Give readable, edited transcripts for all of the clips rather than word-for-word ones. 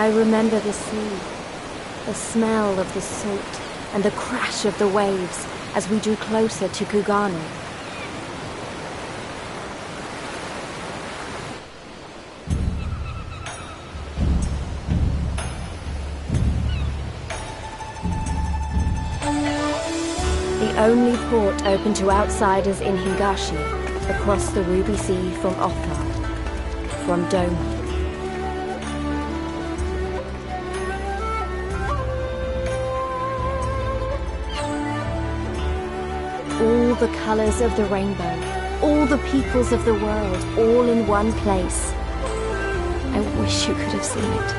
I remember the sea, the smell of the salt, and the crash of the waves as we drew closer to Kugane. The only port open to outsiders in Higashi, across the Ruby Sea from Othard, from Doma. All the colors of the rainbow, all the peoples of the world, all in one place. I wish you could have seen it.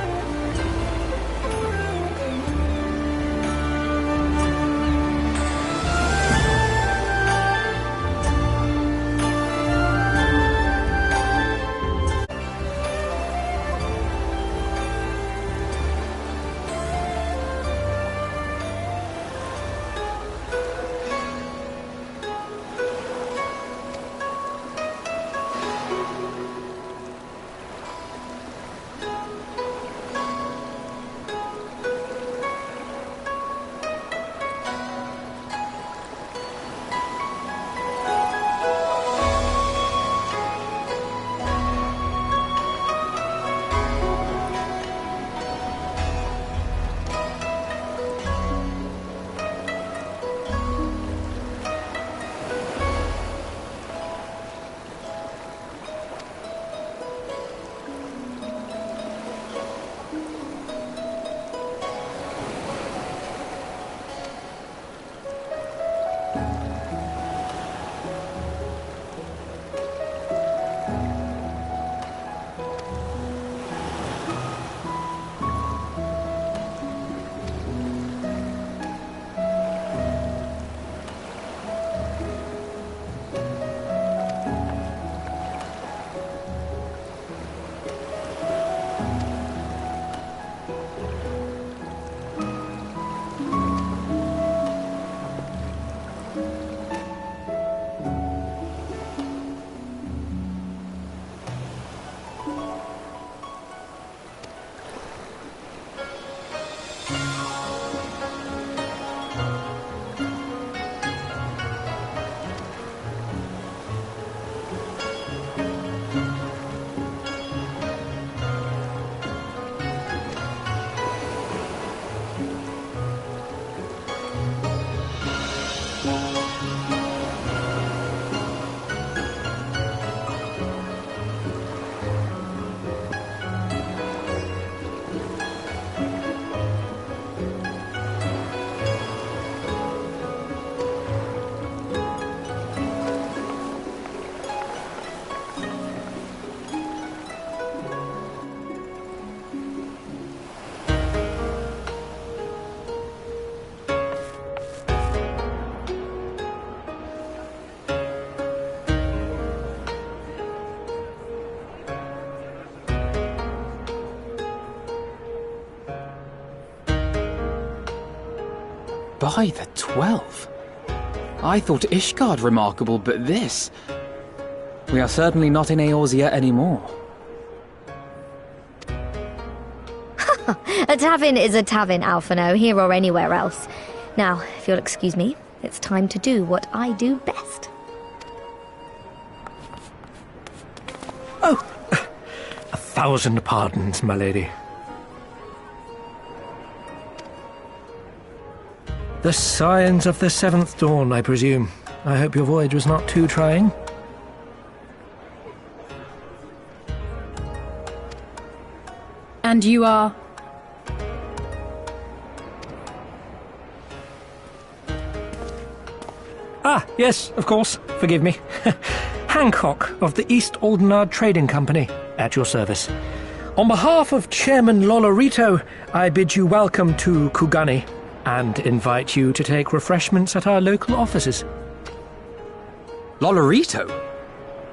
By the 12. I thought Ishgard remarkable, but this... We are certainly not in Eorzea anymore. A tavern is a tavern, Alphino, here or anywhere else. Now, if you'll excuse me, it's time to do what I do best. Oh, 1,000 pardons, my lady. The signs of the 7th dawn, I presume. I hope your voyage was not too trying. And you are? Ah, yes, of course. Forgive me. Hancock of the East Aldenard Trading Company, at your service. On behalf of Chairman Lolorito, I bid you welcome to Kugane, and invite you to take refreshments at our local offices. Lolorito?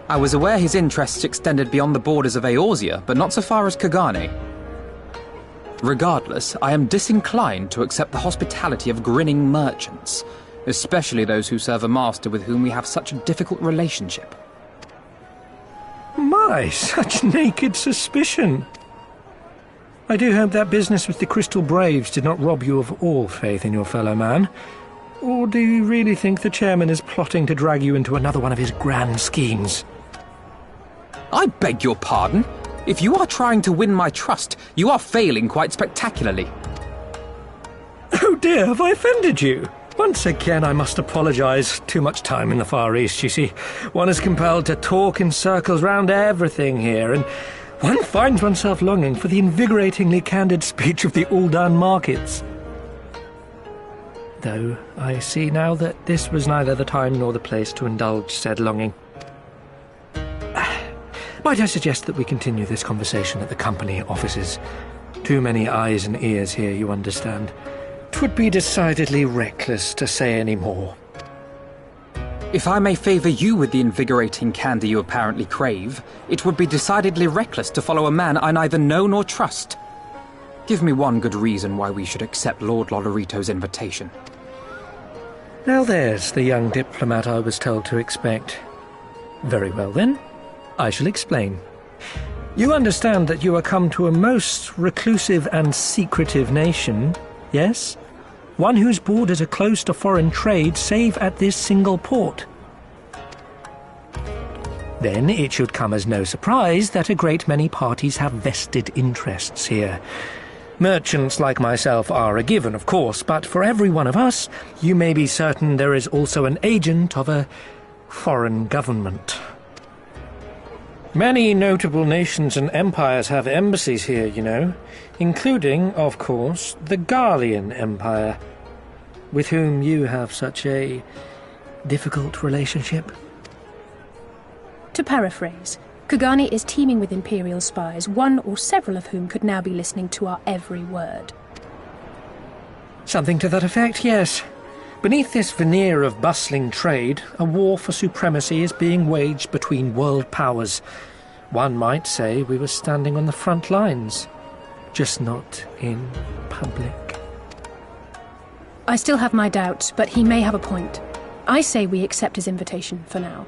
I was aware his interests extended beyond the borders of Eorzea, but not so far as Kugane. Regardless, I am disinclined to accept the hospitality of grinning merchants, especially those who serve a master with whom we have such a difficult relationship. My, such naked suspicion! I do hope that business with the Crystal Braves did not rob you of all faith in your fellow man. Or do you really think the chairman is plotting to drag you into another one of his grand schemes? I beg your pardon? If you are trying to win my trust, you are failing quite spectacularly. Oh dear, have I offended you? Once again, I must apologise. Too much time in the Far East, you see. One is compelled to talk in circles round everything here, and one finds oneself longing for the invigoratingly candid speech of the Uldan markets. Though I see now that this was neither the time nor the place to indulge said longing. Might I suggest that we continue this conversation at the company offices? Too many eyes and ears here, you understand. 'Twould be decidedly reckless to say any more. If I may favour you with the invigorating candy you apparently crave, it would be decidedly reckless to follow a man I neither know nor trust. Give me one good reason why we should accept Lord Lolorito's invitation. Now there's the young diplomat I was told to expect. Very well then, I shall explain. You understand that you are come to a most reclusive and secretive nation, yes? One whose borders are close to foreign trade save at this single port. Then it should come as no surprise that a great many parties have vested interests here. Merchants like myself are a given, of course, but for every one of us, you may be certain there is also an agent of a foreign government. Many notable nations and empires have embassies here, you know, including, of course, the Garlean Empire, with whom you have such a difficult relationship. To paraphrase, Kugani is teeming with Imperial spies, one or several of whom could now be listening to our every word. Something to that effect, yes. Beneath this veneer of bustling trade, a war for supremacy is being waged between world powers. One might say we were standing on the front lines, just not in public. I still have my doubts, but he may have a point. I say we accept his invitation for now.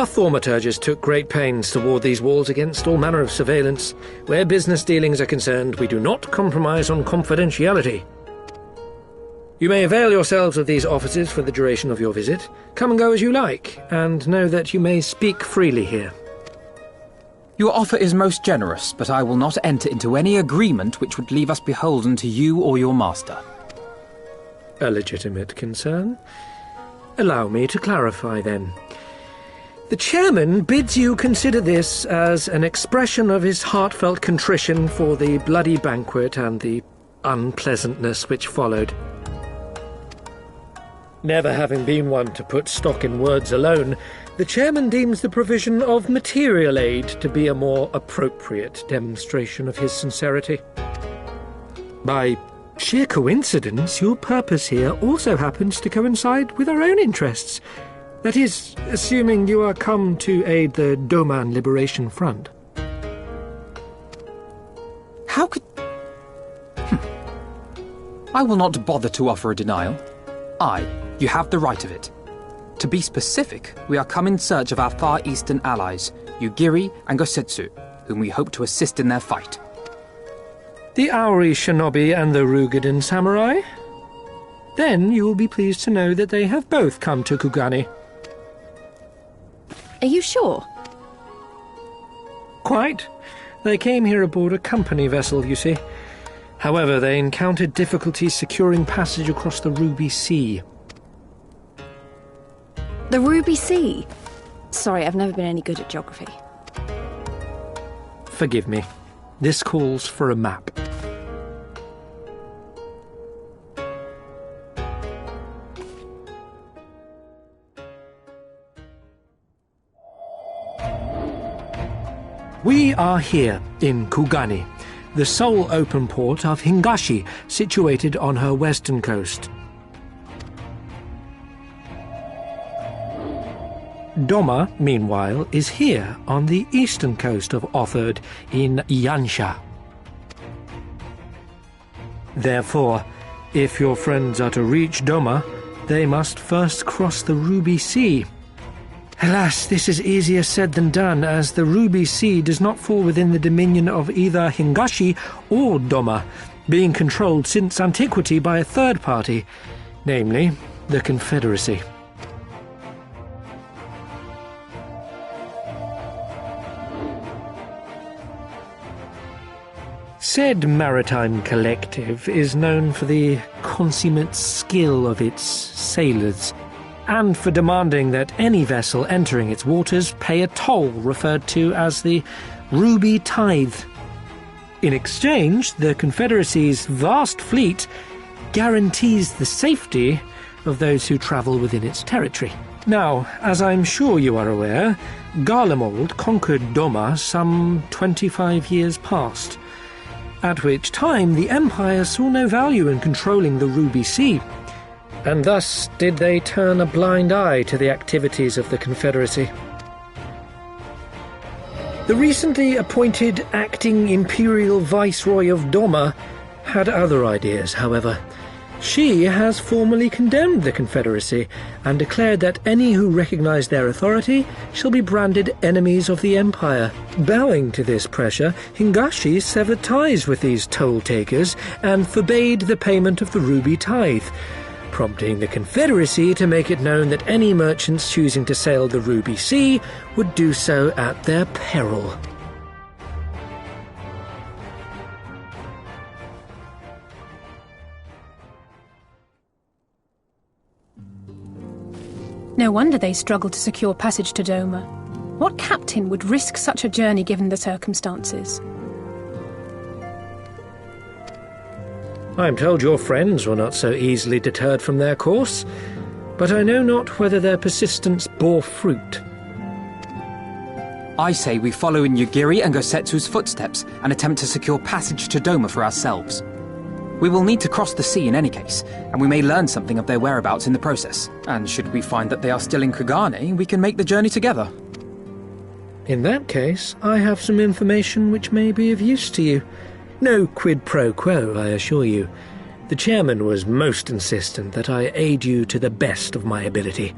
Our thaumaturges took great pains to ward these walls against all manner of surveillance. Where business dealings are concerned, we do not compromise on confidentiality. You may avail yourselves of these offices for the duration of your visit. Come and go as you like, and know that you may speak freely here. Your offer is most generous, but I will not enter into any agreement which would leave us beholden to you or your master. A legitimate concern. Allow me to clarify, then. The chairman bids you consider this as an expression of his heartfelt contrition for the bloody banquet and the unpleasantness which followed. Never having been one to put stock in words alone, the chairman deems the provision of material aid to be a more appropriate demonstration of his sincerity. By sheer coincidence, your purpose here also happens to coincide with our own interests. That is, assuming you are come to aid the Doman Liberation Front. How could... I will not bother to offer a denial. You have the right of it. To be specific, we are come in search of our Far Eastern allies, Yugiri and Gosetsu, whom we hope to assist in their fight. The Auri Shinobi and the Rugadan Samurai? Then you will be pleased to know that they have both come to Kugani. Are you sure? Quite. They came here aboard a company vessel, you see. However, they encountered difficulties securing passage across the Ruby Sea. The Ruby Sea? Sorry, I've never been any good at geography. Forgive me. This calls for a map. We are here in Kugani, the sole open port of Hingashi, situated on her western coast. Doma, meanwhile, is here on the eastern coast of Otherd in Yansha. Therefore, if your friends are to reach Doma, they must first cross the Ruby Sea. Alas, this is easier said than done, as the Ruby Sea does not fall within the dominion of either Hingashi or Doma, being controlled since antiquity by a third party, namely the Confederacy. Said maritime collective is known for the consummate skill of its sailors, and for demanding that any vessel entering its waters pay a toll referred to as the Ruby Tithe. In exchange, the Confederacy's vast fleet guarantees the safety of those who travel within its territory. Now, as I'm sure you are aware, Garlemald conquered Doma some 25 years past, at which time the Empire saw no value in controlling the Ruby Sea, and thus did they turn a blind eye to the activities of the Confederacy. The recently appointed acting Imperial Viceroy of Doma had other ideas, however. She has formally condemned the Confederacy and declared that any who recognize their authority shall be branded enemies of the Empire. Bowing to this pressure, Hingashi severed ties with these toll-takers and forbade the payment of the Ruby Tithe, prompting the Confederacy to make it known that any merchants choosing to sail the Ruby Sea would do so at their peril. No wonder they struggled to secure passage to Doma. What captain would risk such a journey given the circumstances? I am told your friends were not so easily deterred from their course, but I know not whether their persistence bore fruit. I say we follow in Yugiri and Gosetsu's footsteps and attempt to secure passage to Doma for ourselves. We will need to cross the sea in any case, and we may learn something of their whereabouts in the process. And should we find that they are still in Kugane, we can make the journey together. In that case, I have some information which may be of use to you. No quid pro quo, I assure you. The chairman was most insistent that I aid you to the best of my ability.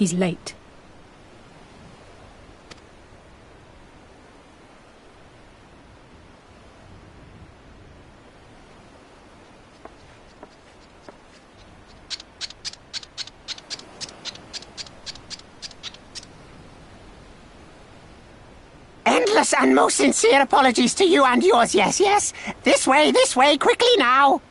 He's late. Endless and most sincere apologies to you and yours, yes. This way, quickly now.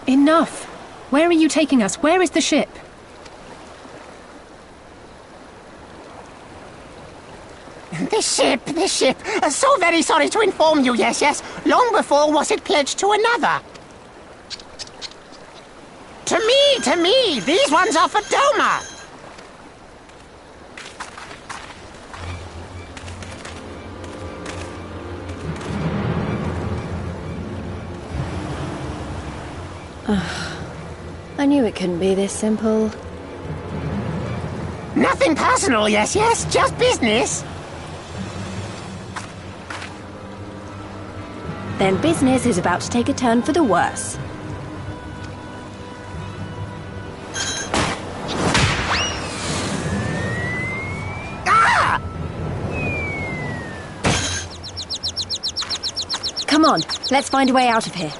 Enough! Where are you taking us? Where is the ship? The ship. So very sorry to inform you, yes. Long before was it pledged to another. To me. These ones are for Doma. I knew it couldn't be this simple. Nothing personal, yes, just business. Then business is about to take a turn for the worse. Ah! Come on, let's find a way out of here.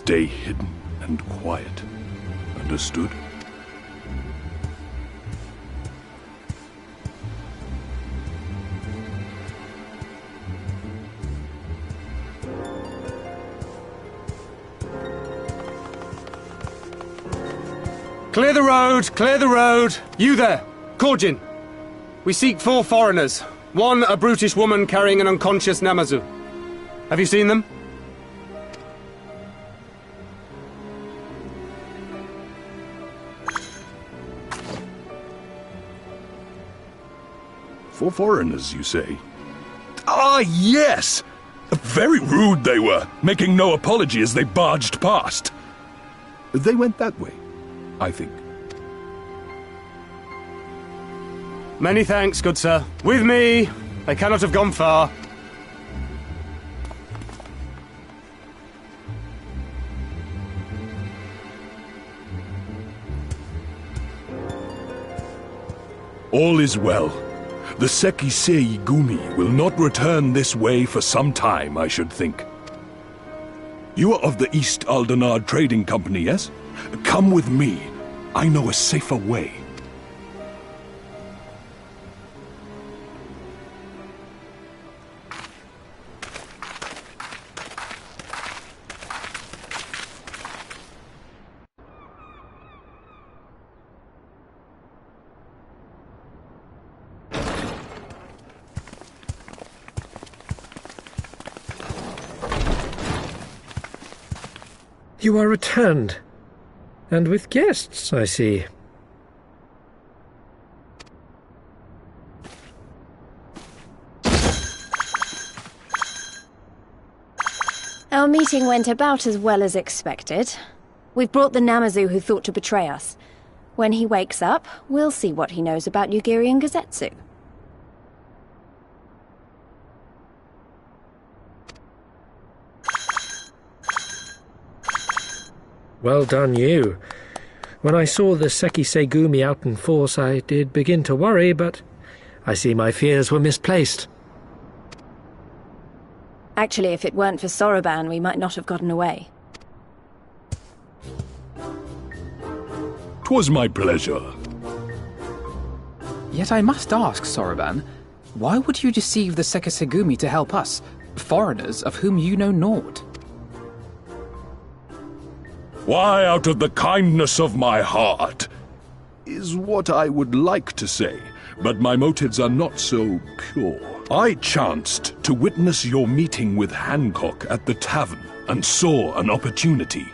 Stay hidden and quiet. Understood? Clear the road! Clear the road! You there! Korjin! We seek 4 foreigners. 1, a brutish woman carrying an unconscious Namazu. Have you seen them? For foreigners, you say? Ah, yes! Very rude they were, making no apology as they barged past. They went that way, I think. Many thanks, good sir. With me! They cannot have gone far. All is well. The Sekisei Gumi will not return this way for some time, I should think. You are of the East Aldenard Trading Company, yes? Come with me. I know a safer way. You are returned. And with guests, I see. Our meeting went about as well as expected. We've brought the Namazu who thought to betray us. When he wakes up, we'll see what he knows about Yugiri and Gazetsu. Well done, you. When I saw the Sekisei Gumi out in force, I did begin to worry, but I see my fears were misplaced. Actually, if it weren't for Soroban, we might not have gotten away. 'Twas my pleasure. Yet I must ask, Soroban, why would you deceive the Sekisei Gumi to help us, foreigners of whom you know naught? Why, out of the kindness of my heart, is what I would like to say, but my motives are not so pure. I chanced to witness your meeting with Hancock at the tavern, and saw an opportunity.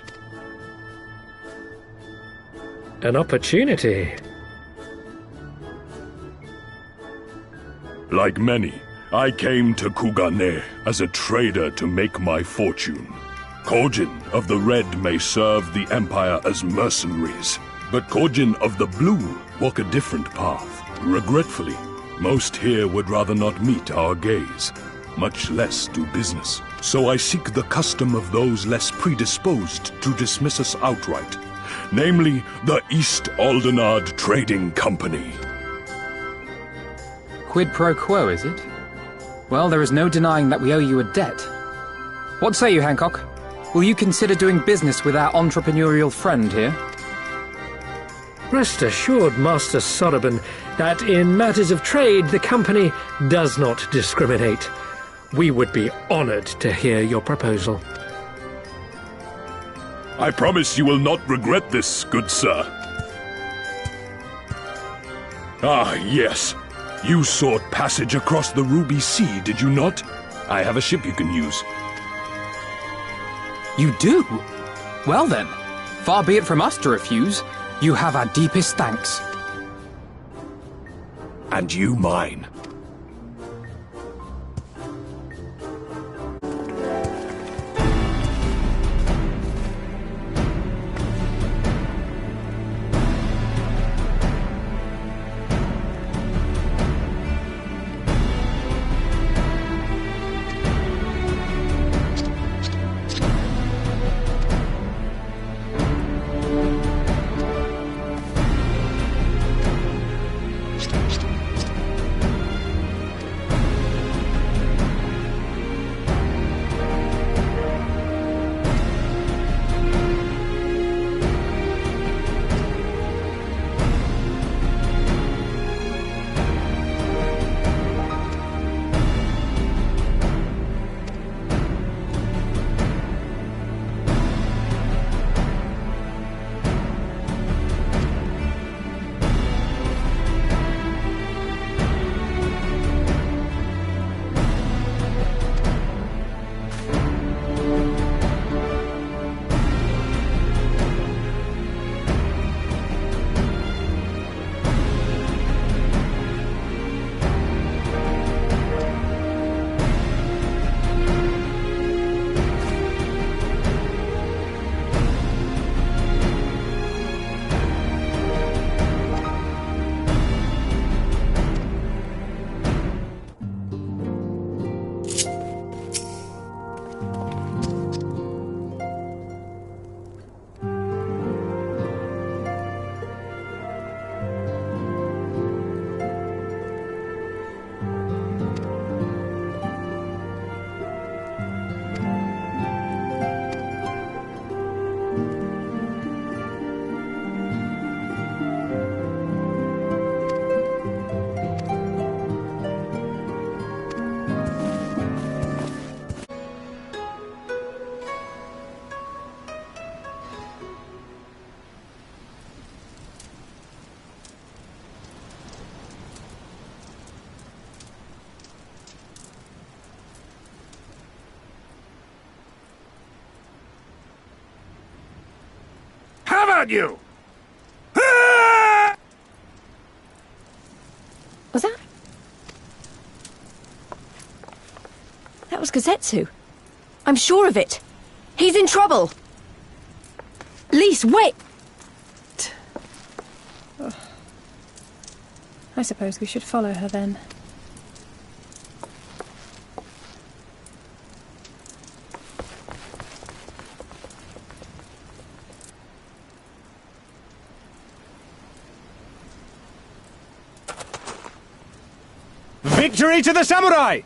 An opportunity? Like many, I came to Kugane as a trader to make my fortune. Korjin of the Red may serve the Empire as mercenaries, but Korjin of the Blue walk a different path. Regretfully, most here would rather not meet our gaze, much less do business. So I seek the custom of those less predisposed to dismiss us outright, namely the East Aldenard Trading Company. Quid pro quo, is it? Well, there is no denying that we owe you a debt. What say you, Hancock? Will you consider doing business with our entrepreneurial friend here? Rest assured, Master Soroban, that in matters of trade the company does not discriminate. We would be honored to hear your proposal. I promise you will not regret this, good sir. Ah, yes. You sought passage across the Ruby Sea, did you not? I have a ship you can use. You do? Well then, far be it from us to refuse. You have our deepest thanks. And you mine. at you! Was that? That was Gazetsu. I'm sure of it. He's in trouble. Lise, wait! Oh. I suppose we should follow her then. Victory to the samurai!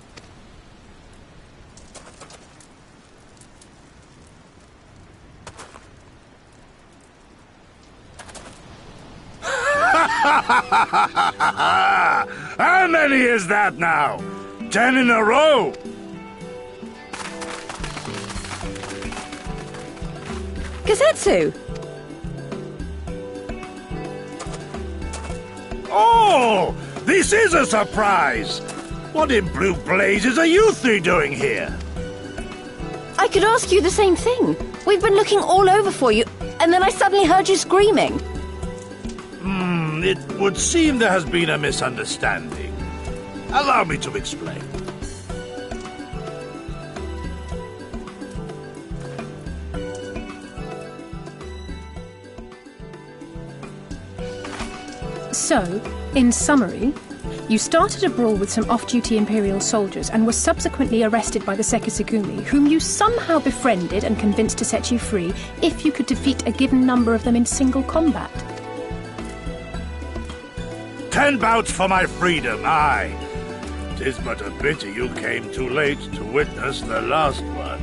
How many is that now? 10 in a row? Gazetsu! Oh! This is a surprise! What in blue blazes are you three doing here? I could ask you the same thing. We've been looking all over for you, and then I suddenly heard you screaming. It would seem there has been a misunderstanding. Allow me to explain. So, in summary, you started a brawl with some off-duty Imperial soldiers and were subsequently arrested by the Sekisugumi, whom you somehow befriended and convinced to set you free if you could defeat a given number of them in single combat. 10 bouts for my freedom, aye. 'Tis but a pity you came too late to witness the last one.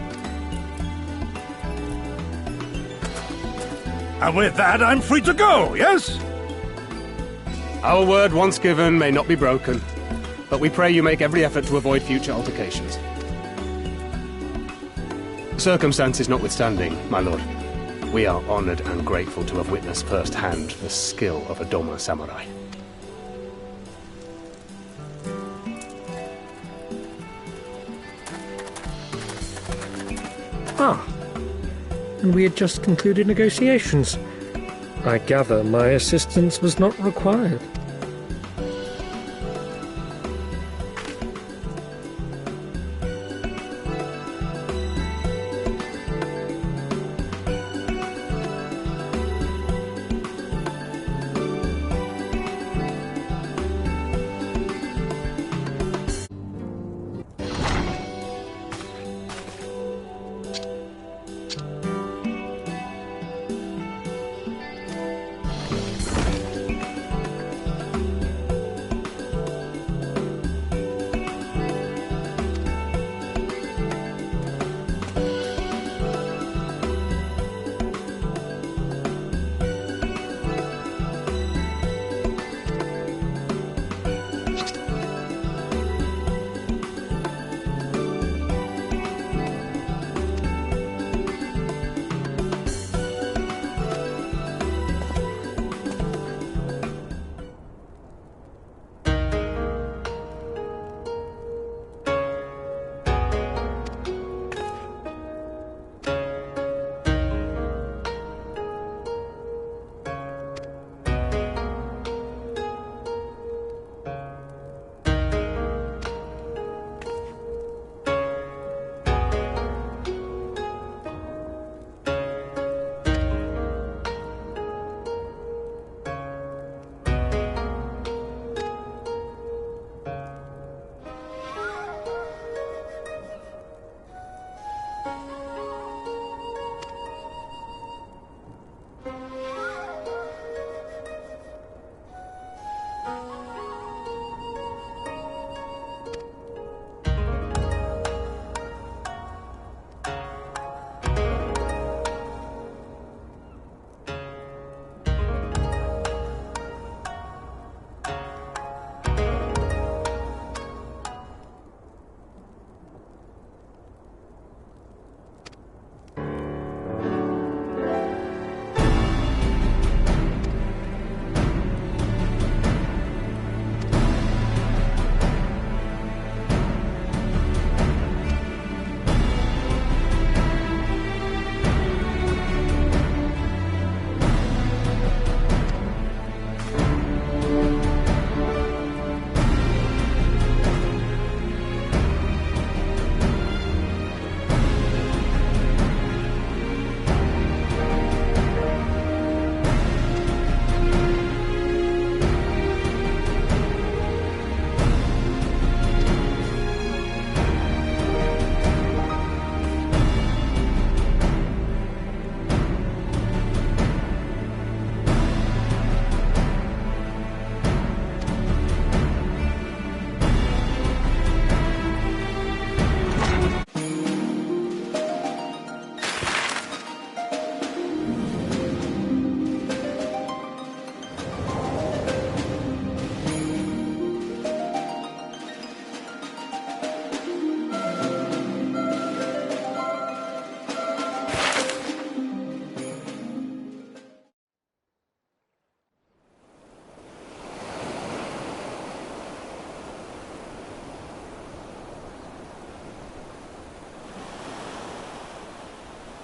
And with that, I'm free to go, yes? Our word once given may not be broken, but we pray you make every effort to avoid future altercations. Circumstances notwithstanding, my lord, we are honored and grateful to have witnessed firsthand the skill of a Doma samurai. Ah, and we had just concluded negotiations. I gather my assistance was not required.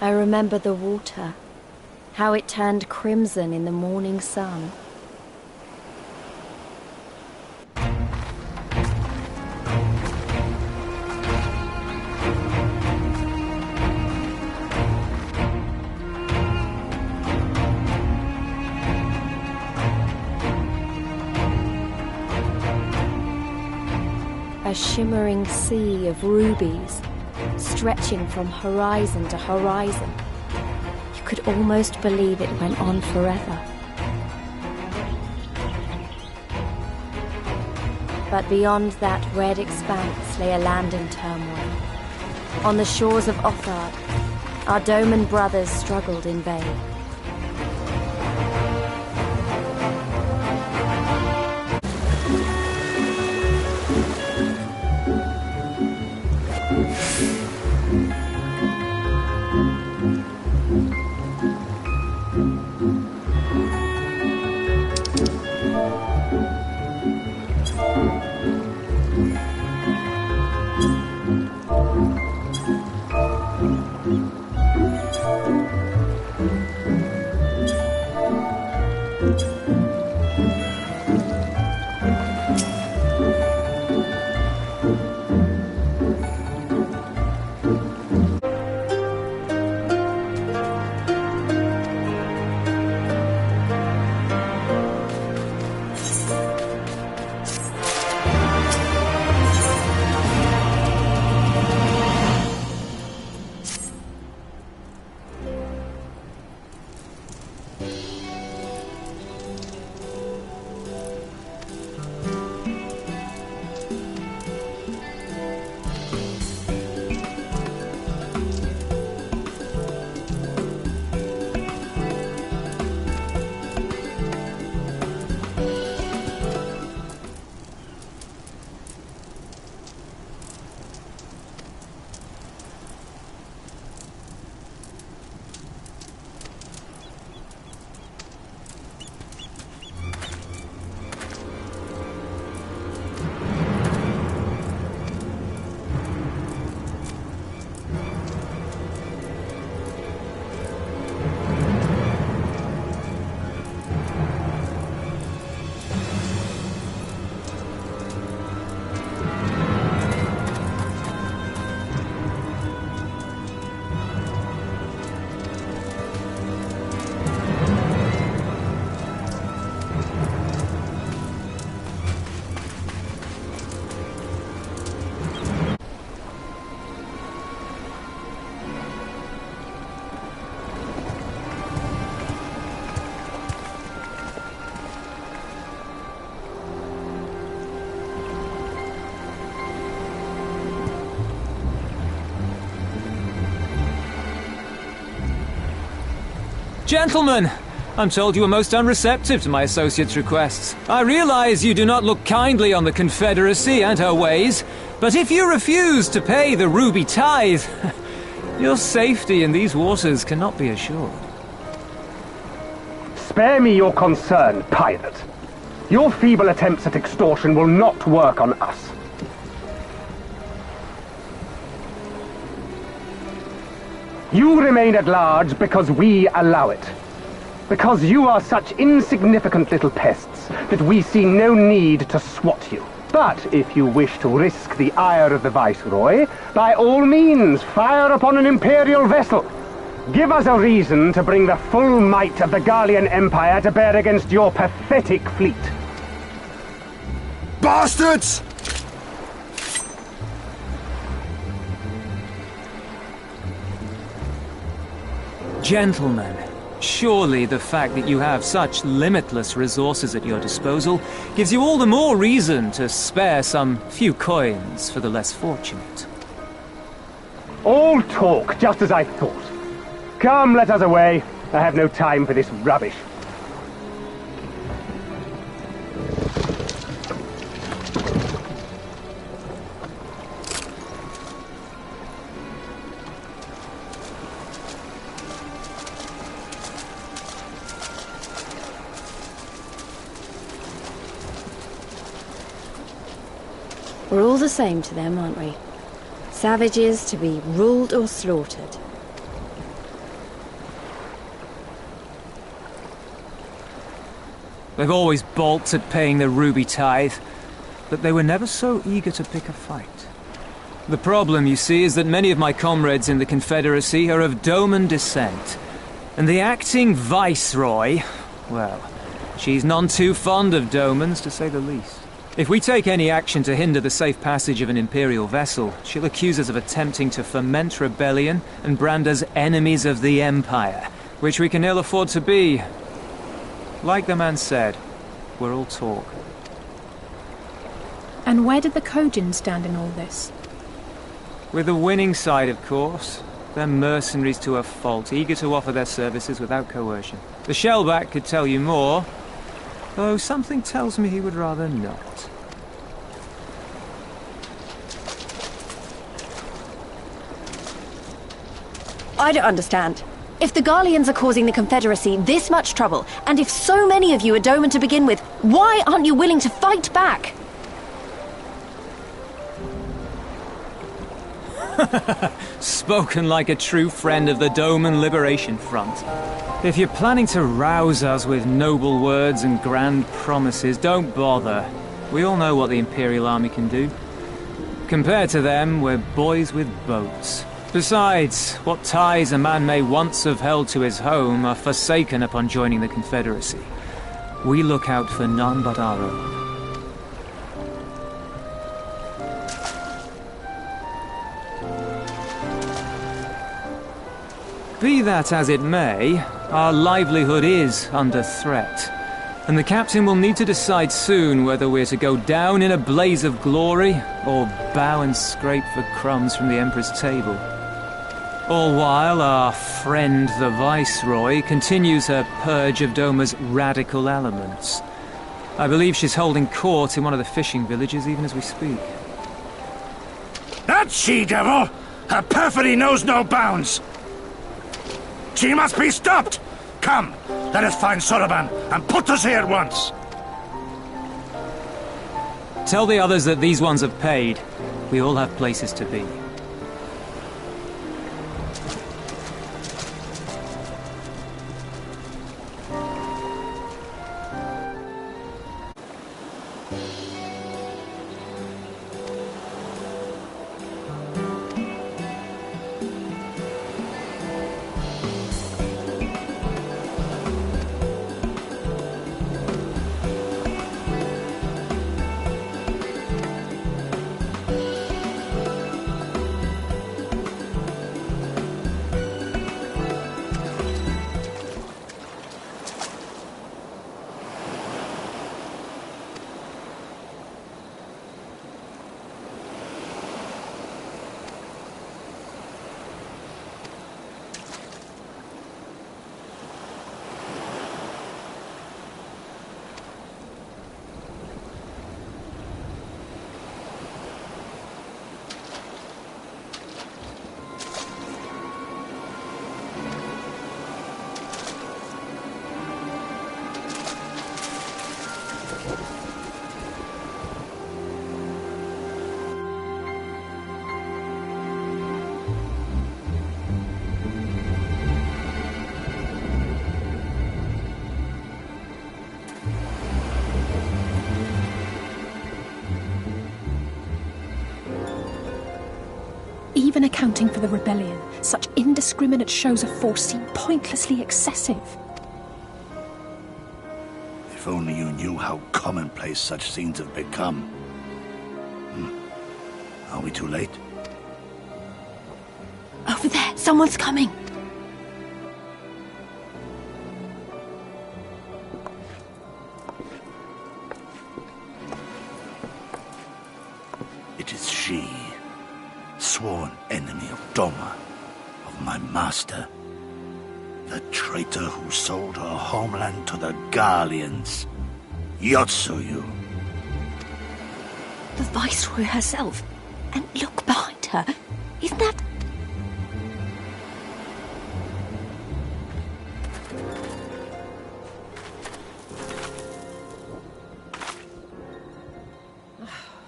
I remember the water, how it turned crimson in the morning sun. A shimmering sea of rubies, stretching from horizon to horizon. You could almost believe it went on forever. But beyond that red expanse lay a land in turmoil. On the shores of Othard, our Doman brothers struggled in vain. Gentlemen, I'm told you were most unreceptive to my associate's requests. I realize you do not look kindly on the Confederacy and her ways, but if you refuse to pay the ruby tithe, your safety in these waters cannot be assured. Spare me your concern, pirate. Your feeble attempts at extortion will not work on us. You remain at large because we allow it. Because you are such insignificant little pests that we see no need to swat you. But if you wish to risk the ire of the Viceroy, by all means, fire upon an Imperial vessel. Give us a reason to bring the full might of the Garlean Empire to bear against your pathetic fleet. Bastards! Gentlemen, surely the fact that you have such limitless resources at your disposal gives you all the more reason to spare some few coins for the less fortunate. All talk, just as I thought. Come, let us away. I have no time for this rubbish. We're all the same to them, aren't we? Savages to be ruled or slaughtered. They've always balked at paying the ruby tithe, but they were never so eager to pick a fight. The problem, you see, is that many of my comrades in the Confederacy are of Doman descent, and the acting viceroy, well, she's none too fond of Domans, to say the least. If we take any action to hinder the safe passage of an Imperial vessel, she'll accuse us of attempting to foment rebellion and brand us enemies of the Empire, which we can ill afford to be. Like the man said, we're all talk. And where did the Kojin stand in all this? With the winning side, of course. They're mercenaries to a fault, eager to offer their services without coercion. The Shellback could tell you more, though something tells me he would rather not. I don't understand. If the Garleans are causing the Confederacy this much trouble, and if so many of you are Doman to begin with, why aren't you willing to fight back? Spoken like a true friend of the Doman Liberation Front. If you're planning to rouse us with noble words and grand promises, don't bother. We all know what the Imperial Army can do. Compared to them, we're boys with boats. Besides, what ties a man may once have held to his home are forsaken upon joining the Confederacy. We look out for none but our own. Be that as it may, our livelihood is under threat, and the captain will need to decide soon whether we're to go down in a blaze of glory or bow and scrape for crumbs from the Emperor's table. All while our friend the Viceroy continues her purge of Doma's radical elements. I believe she's holding court in one of the fishing villages even as we speak. That she-devil! Her perfidy knows no bounds! She must be stopped! Come, let us find Soroban and put us here at once! Tell the others that these ones have paid. We all have places to be. Even accounting for the rebellion, such indiscriminate shows of force seem pointlessly excessive. If only you knew how commonplace such scenes have become. Are we too late? Over there, someone's coming. It is she, sworn enemy of Doma, of my master. The traitor who sold her homeland to the Garleans. Yotsuyu. The Viceroy herself. And look behind her. Isn't that...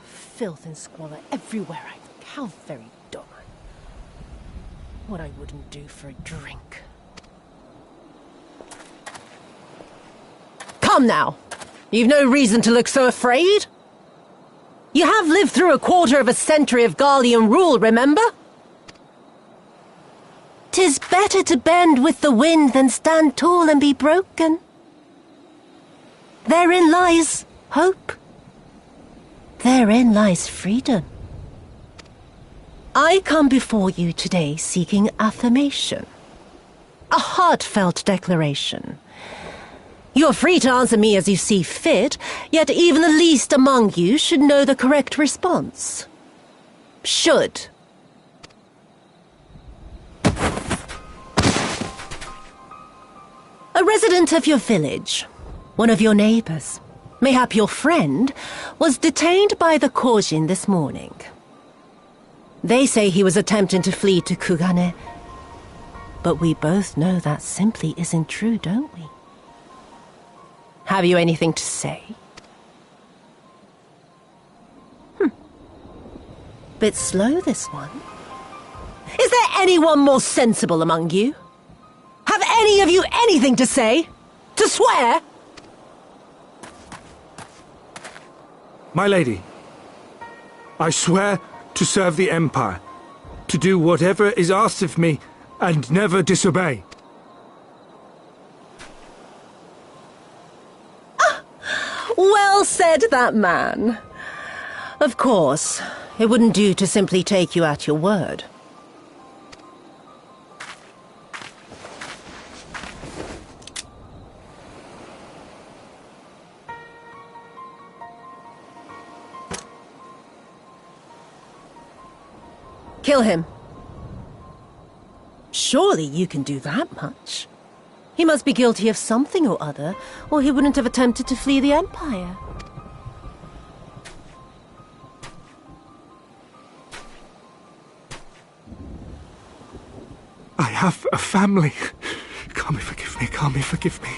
Filth and squalor everywhere I look. How very Doma. What I wouldn't do for a drink. Come now! You've no reason to look so afraid. You have lived through a quarter of a century of Garlean rule, remember? 'Tis better to bend with the wind than stand tall and be broken. Therein lies hope. Therein lies freedom. I come before you today seeking affirmation. A heartfelt declaration. You're free to answer me as you see fit, yet even the least among you should know the correct response. Should. A resident of your village, one of your neighbors, mayhap your friend, was detained by the Korjin this morning. They say he was attempting to flee to Kugane, but we both know that simply isn't true, don't we? Have you anything to say? Bit slow, this one. Is there anyone more sensible among you? Have any of you anything to say? To swear? My lady, I swear to serve the Empire, to do whatever is asked of me, and never disobey. Well said, that man. Of course, it wouldn't do to simply take you at your word. Kill him. Surely you can do that much. He must be guilty of something or other, or he wouldn't have attempted to flee the Empire. I have a family. Kami, forgive me. Kami, forgive me.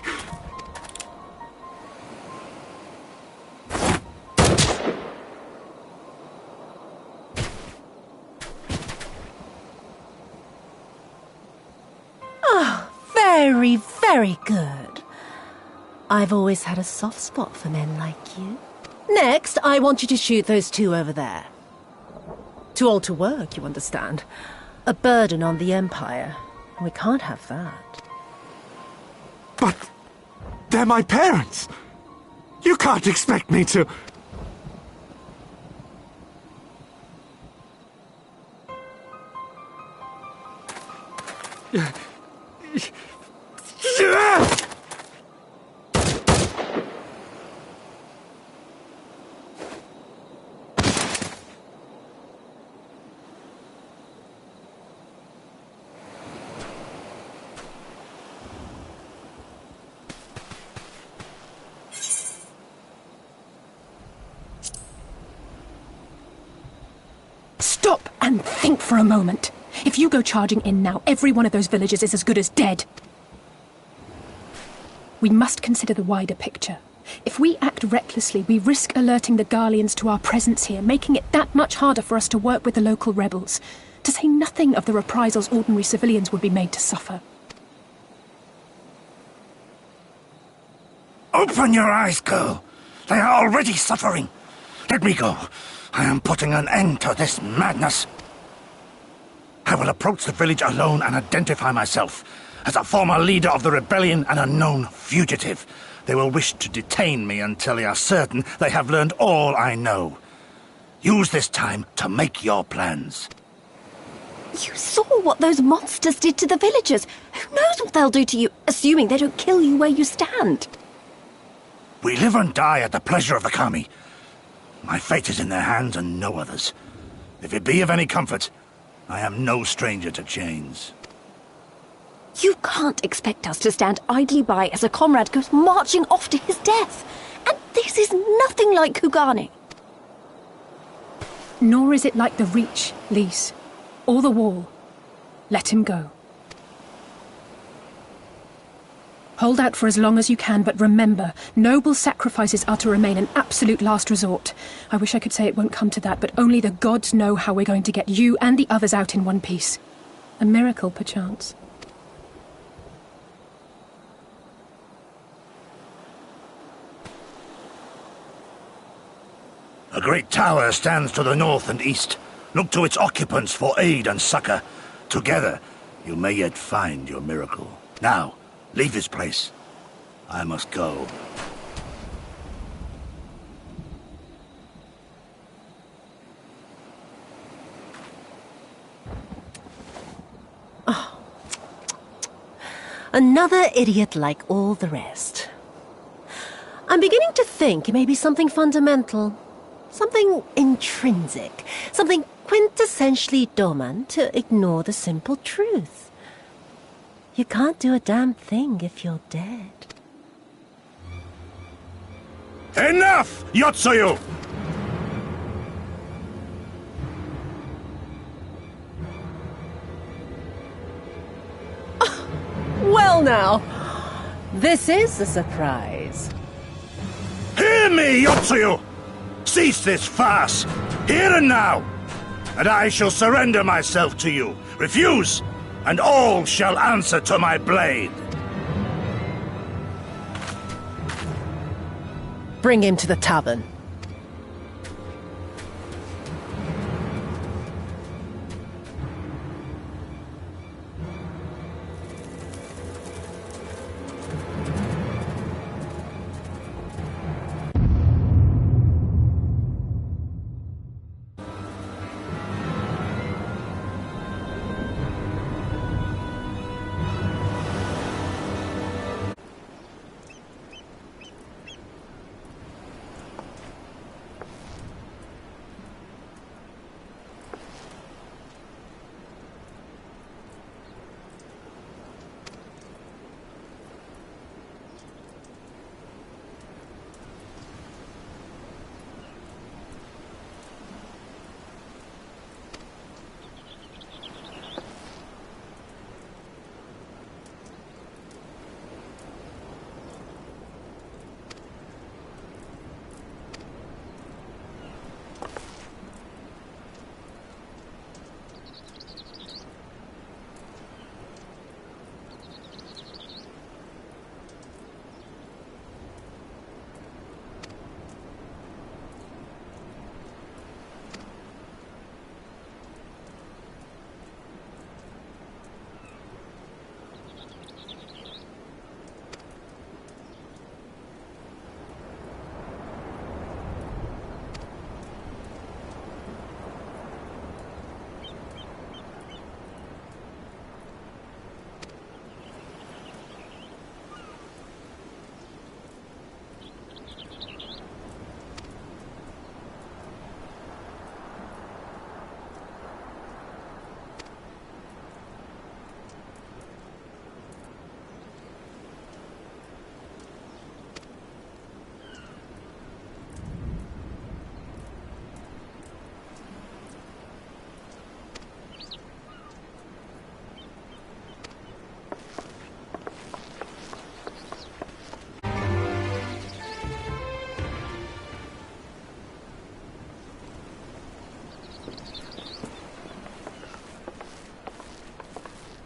Very, very good. I've always had a soft spot for men like you. Next, I want you to shoot those two over there. Too old to work, you understand. A burden on the Empire. We can't have that. But they're my parents. You can't expect me to... Stop and think for a moment. If you go charging in now, every one of those villagers is as good as dead. We must consider the wider picture. If we act recklessly, we risk alerting the Garleans to our presence here, making it that much harder for us to work with the local rebels. To say nothing of the reprisals ordinary civilians would be made to suffer. Open your eyes, girl. They are already suffering. Let me go. I am putting an end to this madness. I will approach the village alone and identify myself as a former leader of the rebellion and a known fugitive. They will wish to detain me until they are certain they have learned all I know. Use this time to make your plans. You saw what those monsters did to the villagers. Who knows what they'll do to you, assuming they don't kill you where you stand? We live and die at the pleasure of the Kami. My fate is in their hands and no others. If it be of any comfort, I am no stranger to chains. You can't expect us to stand idly by as a comrade goes marching off to his death. And this is nothing like Kugane. Nor is it like the Reach, Lise, or the Wall. Let him go. Hold out for as long as you can, but remember, noble sacrifices are to remain an absolute last resort. I wish I could say it won't come to that, but only the gods know how we're going to get you and the others out in one piece. A miracle, perchance. A great tower stands to the north and east. Look to its occupants for aid and succor. Together, you may yet find your miracle. Now, leave this place. I must go. Oh. Another idiot like all the rest. I'm beginning to think it may be something fundamental. Something intrinsic. Something quintessentially Doman to ignore the simple truth. You can't do a damn thing if you're dead. Enough, Yotsuyu! Well now, this is a surprise. Hear me, Yotsuyu! Cease this farce, here and now, and I shall surrender myself to you. Refuse, and all shall answer to my blade. Bring him to the tavern.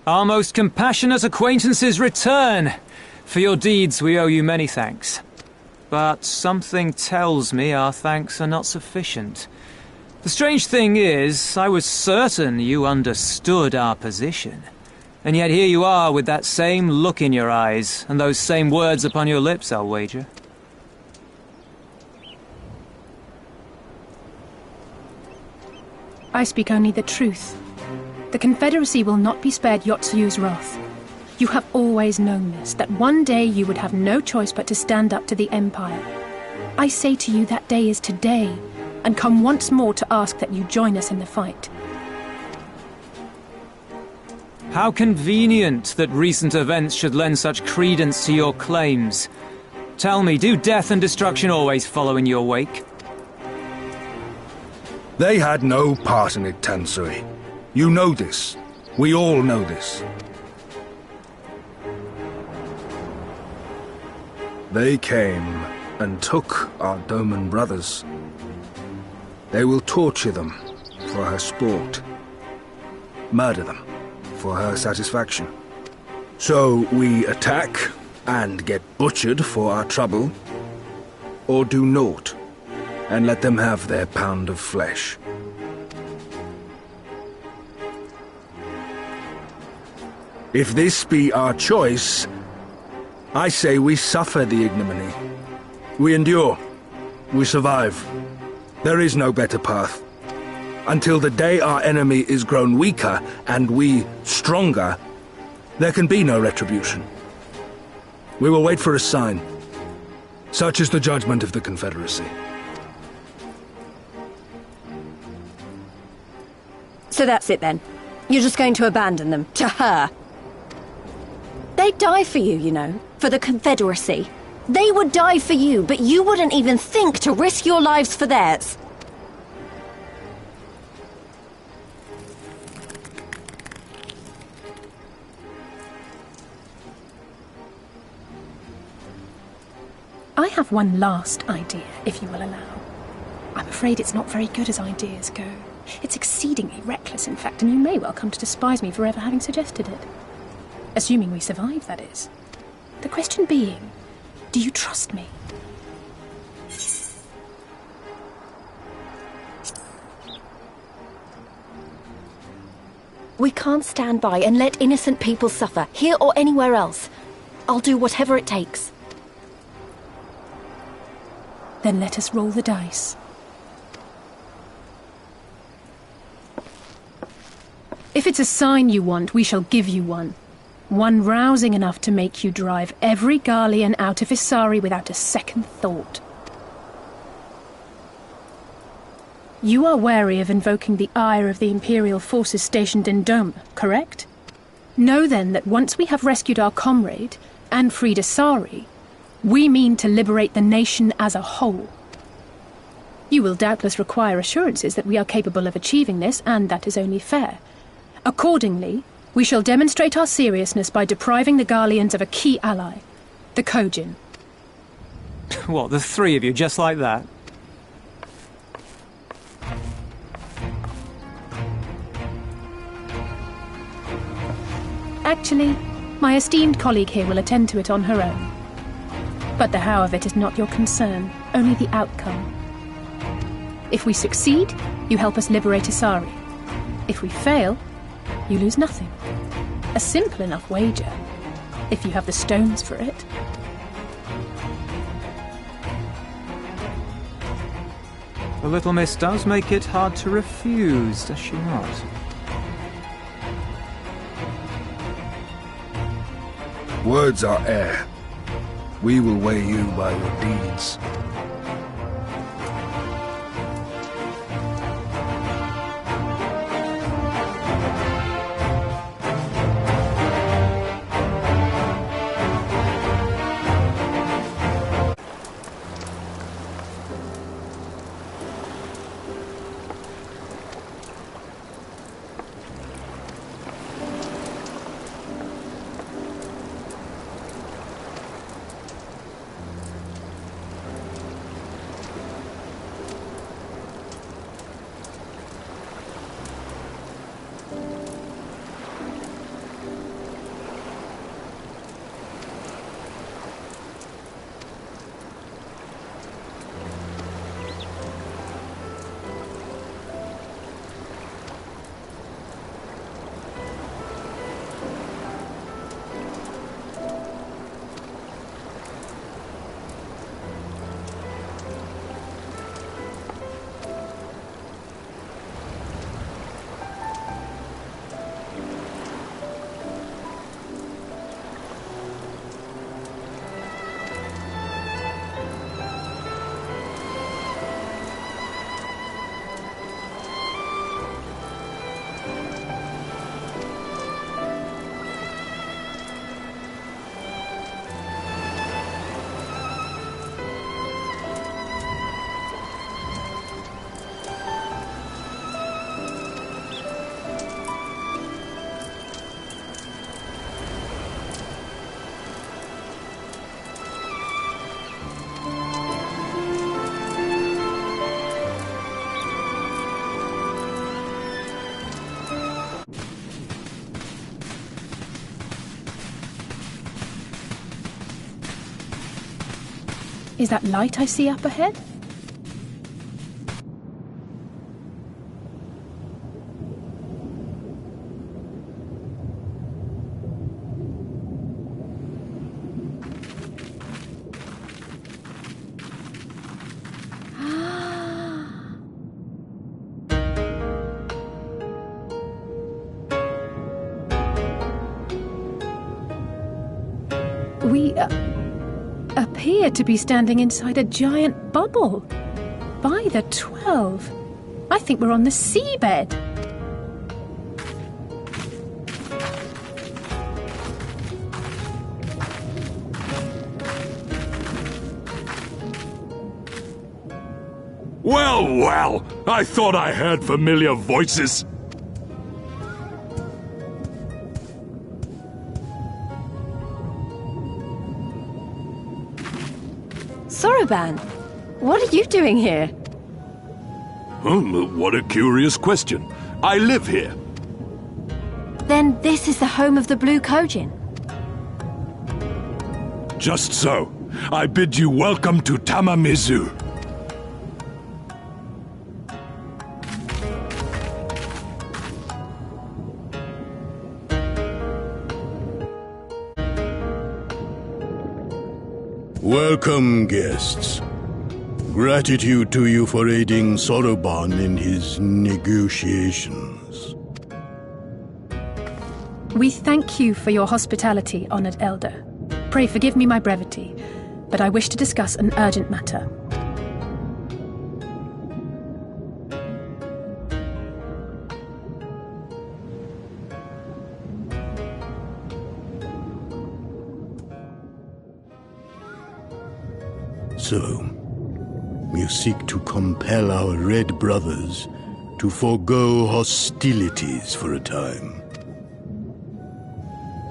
Our most compassionate acquaintances return. For your deeds we owe you many thanks. But something tells me our thanks are not sufficient. The strange thing is, I was certain you understood our position. And yet here you are with that same look in your eyes, and those same words upon your lips, I'll wager. I speak only the truth. The Confederacy will not be spared Yotsuyu's wrath. You have always known this, that one day you would have no choice but to stand up to the Empire. I say to you that day is today, and come once more to ask that you join us in the fight. How convenient that recent events should lend such credence to your claims. Tell me, do death and destruction always follow in your wake? They had no part in it, Tansui. You know this. We all know this. They came and took our Doman brothers. They will torture them for her sport. Murder them for her satisfaction. So we attack and get butchered for our trouble, or do naught and let them have their pound of flesh. If this be our choice, I say we suffer the ignominy. We endure. We survive. There is no better path. Until the day our enemy is grown weaker and we stronger, there can be no retribution. We will wait for a sign. Such is the judgment of the Confederacy. So that's it then. You're just going to abandon them to her. They'd die for you, you know, for the Confederacy. They would die for you, but you wouldn't even think to risk your lives for theirs. I have one last idea, if you will allow. I'm afraid it's not very good as ideas go. It's exceedingly reckless, in fact, and you may well come to despise me for ever having suggested it. Assuming we survive, that is. The question being, do you trust me? We can't stand by and let innocent people suffer, here or anywhere else. I'll do whatever it takes. Then let us roll the dice. If it's a sign you want, we shall give you one. One rousing enough to make you drive every Garlean out of Isari without a second thought. You are wary of invoking the ire of the Imperial forces stationed in Doma, correct? Know then that once we have rescued our comrade, and freed Isari, we mean to liberate the nation as a whole. You will doubtless require assurances that we are capable of achieving this, and that is only fair. Accordingly, we shall demonstrate our seriousness by depriving the Garleans of a key ally, the Kojin. What, the three of you, just like that? Actually, my esteemed colleague here will attend to it on her own. But the how of it is not your concern, only the outcome. If we succeed, you help us liberate Isari. If we fail, you lose nothing. A simple enough wager, if you have the stones for it. The little miss does make it hard to refuse, does she not? Words are air. We will weigh you by your deeds. Is that light I see up ahead? appear to be standing inside a giant bubble. By the 12, I think we're on the seabed. Well, well, I thought I heard familiar voices. Soroban, what are you doing here? What a curious question. I live here. Then this is the home of the Blue Kojin. Just so. I bid you welcome to Tamamizu. Welcome, guests. Gratitude to you for aiding Soroban in his negotiations. We thank you for your hospitality, honored elder. Pray forgive me my brevity, but I wish to discuss an urgent matter. So, you seek to compel our Red Brothers to forego hostilities for a time.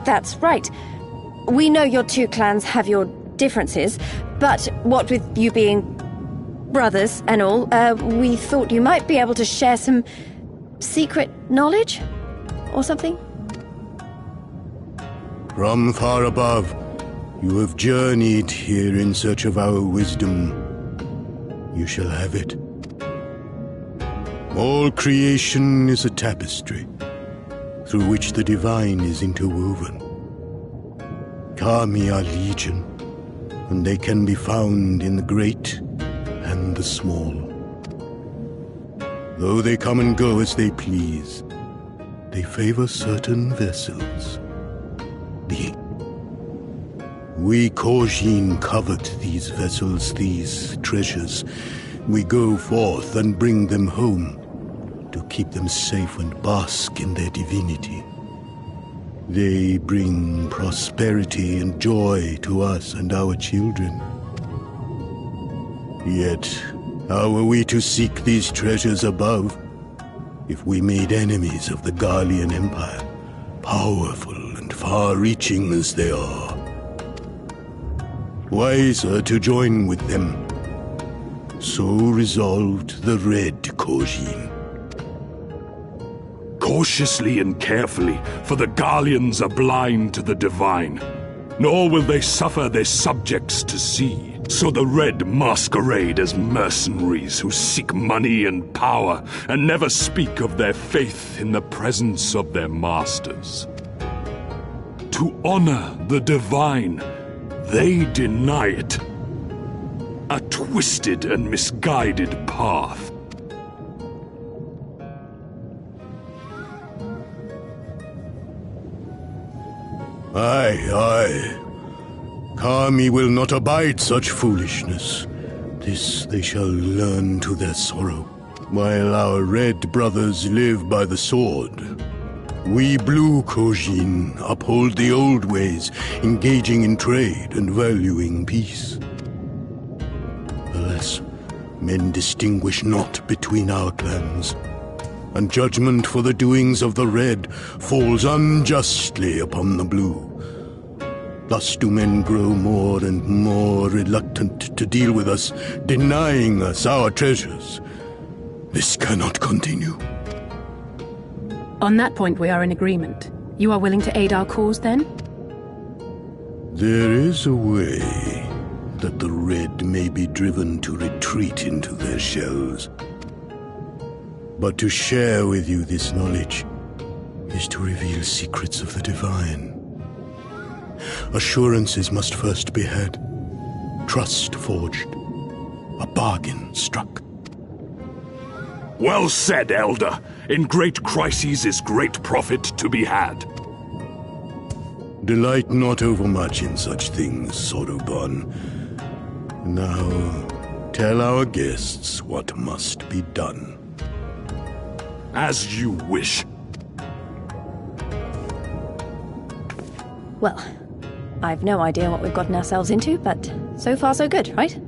That's right. We know your two clans have your differences, but what with you being brothers and all, we thought you might be able to share some secret knowledge or something? From far above, you have journeyed here in search of our wisdom. You shall have it. All creation is a tapestry, through which the divine is interwoven. Kami are legion, and they can be found in the great and the small. Though they come and go as they please, they favor certain vessels. We Kojin covet these vessels, these treasures. We go forth and bring them home to keep them safe and bask in their divinity. They bring prosperity and joy to us and our children. Yet, how are we to seek these treasures above if we made enemies of the Garlean Empire, powerful and far-reaching as they are? Wiser to join with them. So resolved the Red Kojin. Cautiously and carefully, for the Garleans are blind to the divine, nor will they suffer their subjects to see. So the Red masquerade as mercenaries who seek money and power, and never speak of their faith in the presence of their masters. To honor the divine, they deny it. A twisted and misguided path. Aye, aye. Kami will not abide such foolishness. This they shall learn to their sorrow. While our Red Brothers live by the sword, we Blue Kojin uphold the old ways, engaging in trade and valuing peace. Alas, men distinguish not between our clans, and judgment for the doings of the Red falls unjustly upon the Blue. Thus do men grow more and more reluctant to deal with us, denying us our treasures. This cannot continue. On that point, we are in agreement. You are willing to aid our cause, then? There is a way that the Red may be driven to retreat into their shells. But to share with you this knowledge is to reveal secrets of the divine. Assurances must first be had, trust forged, a bargain struck. Well said, Elder. In great crises is great profit to be had. Delight not overmuch in such things, Soroban. Now, tell our guests what must be done. As you wish. Well, I've no idea what we've gotten ourselves into, but so far so good, right?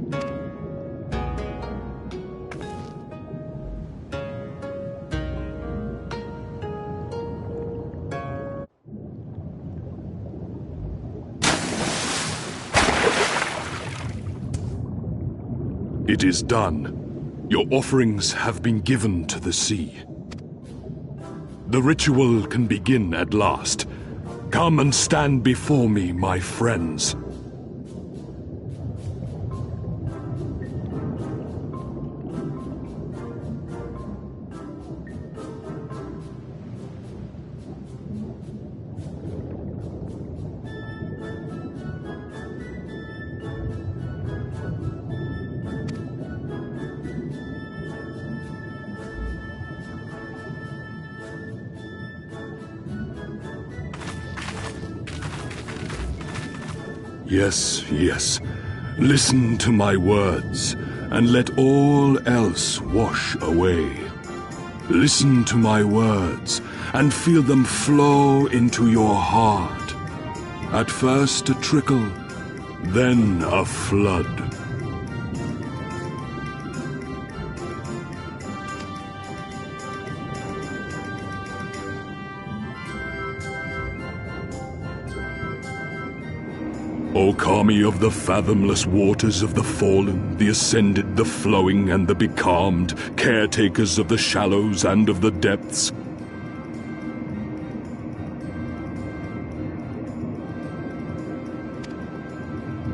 It is done. Your offerings have been given to the sea. The ritual can begin at last. Come and stand before me, my friends. Yes, yes. Listen to my words, and let all else wash away. Listen to my words, and feel them flow into your heart. At first a trickle, then a flood. O Kami of the fathomless waters of the fallen, the ascended, the flowing, and the becalmed, caretakers of the shallows and of the depths.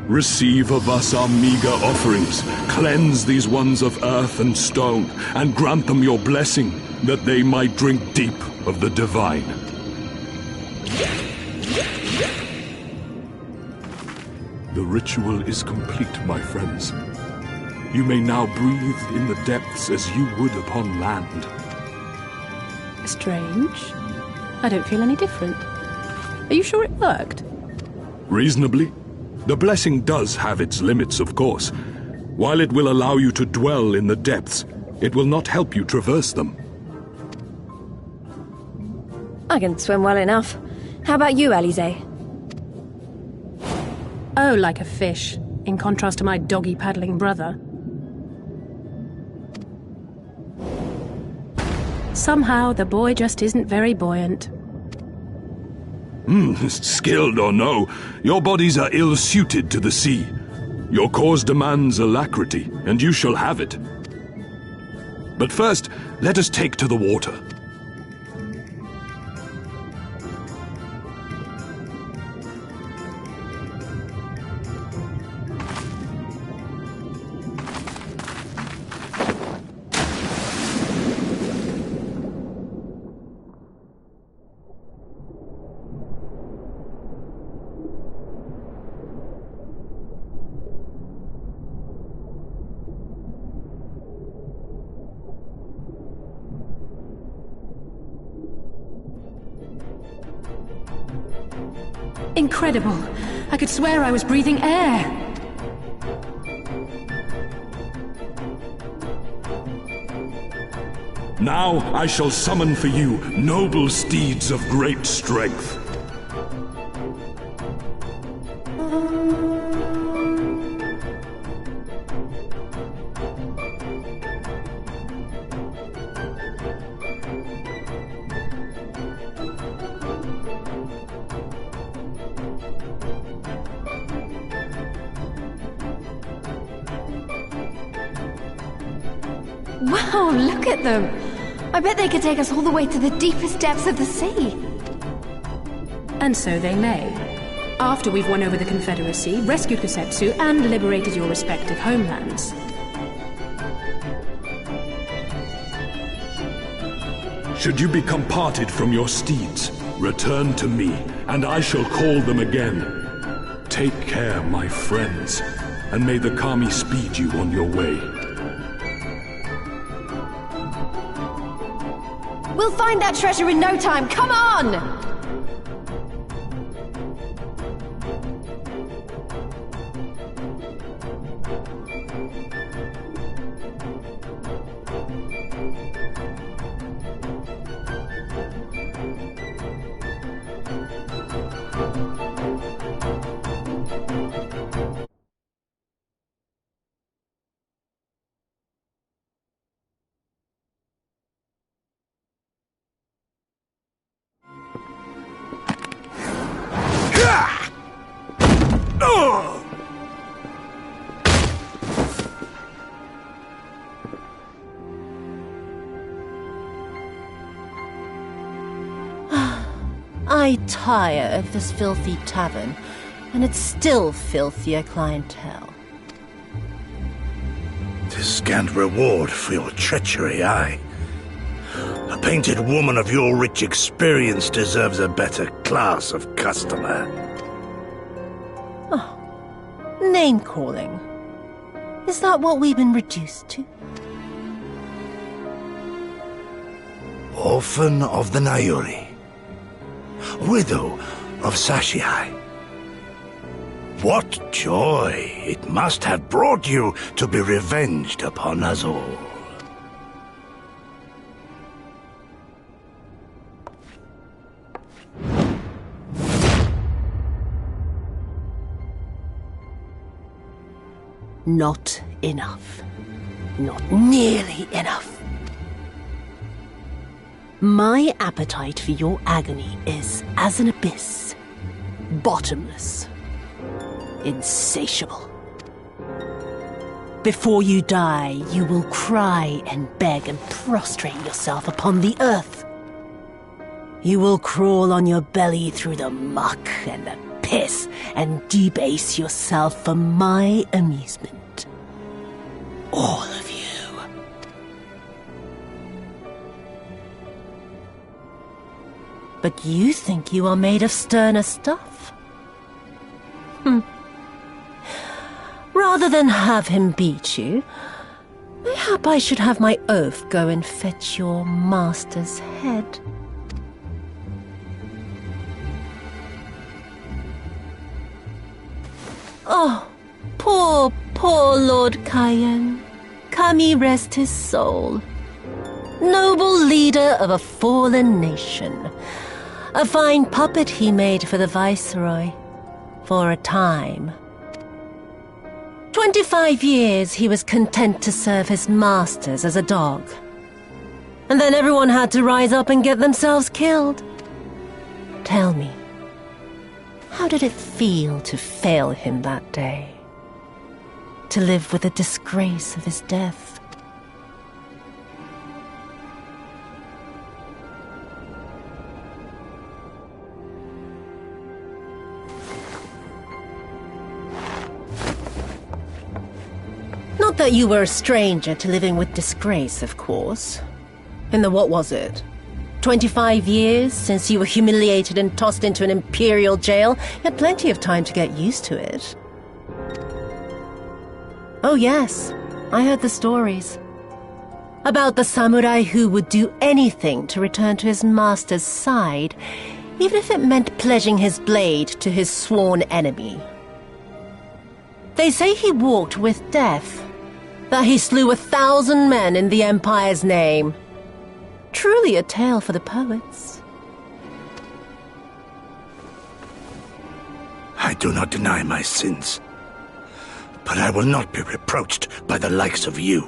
Receive of us our meager offerings, cleanse these ones of earth and stone, and grant them your blessing, that they might drink deep of the divine. The ritual is complete, my friends. You may now breathe in the depths as you would upon land. Strange. I don't feel any different. Are you sure it worked? Reasonably. The blessing does have its limits, of course. While it will allow you to dwell in the depths, it will not help you traverse them. I can swim well enough. How about you, Alize? Oh, like a fish, in contrast to my doggy-paddling brother. Somehow, the boy just isn't very buoyant. Skilled or no, your bodies are ill-suited to the sea. Your cause demands alacrity, and you shall have it. But first, let us take to the water. Incredible! I could swear I was breathing air! Now I shall summon for you noble steeds of great strength. Wow, look at them! I bet they could take us all the way to the deepest depths of the sea. And so they may. After we've won over the Confederacy, rescued Kusetsu, and liberated your respective homelands. Should you become parted from your steeds, return to me, and I shall call them again. Take care, my friends, and may the Kami speed you on your way. We'll find that treasure in no time, come on! I tire of this filthy tavern and its still filthier clientele? 'Tis scant reward for your treachery, aye. A painted woman of your rich experience deserves a better class of customer. Oh, name-calling. Is that what we've been reduced to? Orphan of the Nayuri. Widow of Sashihai. What joy it must have brought you to be revenged upon us all. Not enough. Not nearly enough. My appetite for your agony is as an abyss. Bottomless. Insatiable. Before you die, you will cry and beg and prostrate yourself upon the earth. You will crawl on your belly through the muck and the piss and debase yourself for my amusement. All of you. But you think you are made of sterner stuff? Rather than have him beat you, mayhap I should have my oaf go and fetch your master's head. Oh, poor, poor Lord Cayenne. Kami rest his soul. Noble leader of a fallen nation. A fine puppet he made for the Viceroy. For a time. 25 years he was content to serve his masters as a dog. And then everyone had to rise up and get themselves killed. Tell me, how did it feel to fail him that day? To live with the disgrace of his death? Not that you were a stranger to living with disgrace, of course. In the what was it? 25 years since you were humiliated and tossed into an imperial jail? You had plenty of time to get used to it. Oh yes, I heard the stories. About the samurai who would do anything to return to his master's side, even if it meant pledging his blade to his sworn enemy. They say he walked with death, that he slew 1,000 men in the Empire's name. Truly a tale for the poets. I do not deny my sins, but I will not be reproached by the likes of you.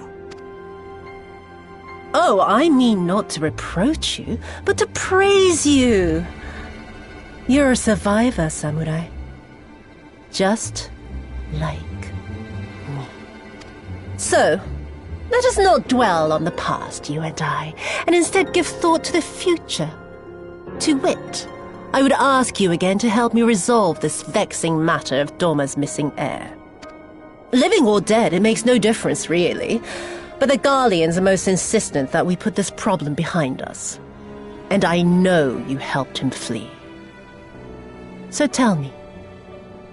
Oh, I mean not to reproach you, but to praise you. You're a survivor, samurai. Just like me. So, let us not dwell on the past, you and I, and instead give thought to the future. To wit, I would ask you again to help me resolve this vexing matter of Doma's missing heir. Living or dead, it makes no difference, really. But the Garleans are most insistent that we put this problem behind us. And I know you helped him flee. So tell me,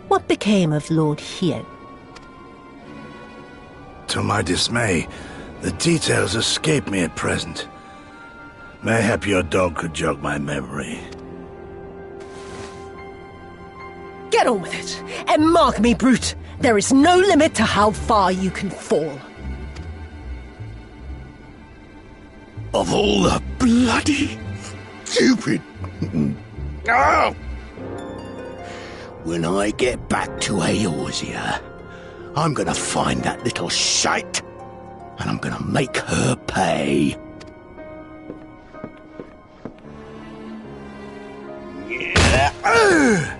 what became of Lord Hien? To my dismay, the details escape me at present. Mayhap your dog could jog my memory. Get on with it, and mark me, brute. There is no limit to how far you can fall. Of all the bloody stupid... Oh! When I get back to Eorzea, I'm gonna find that little shite, and I'm gonna make her pay. Yeah.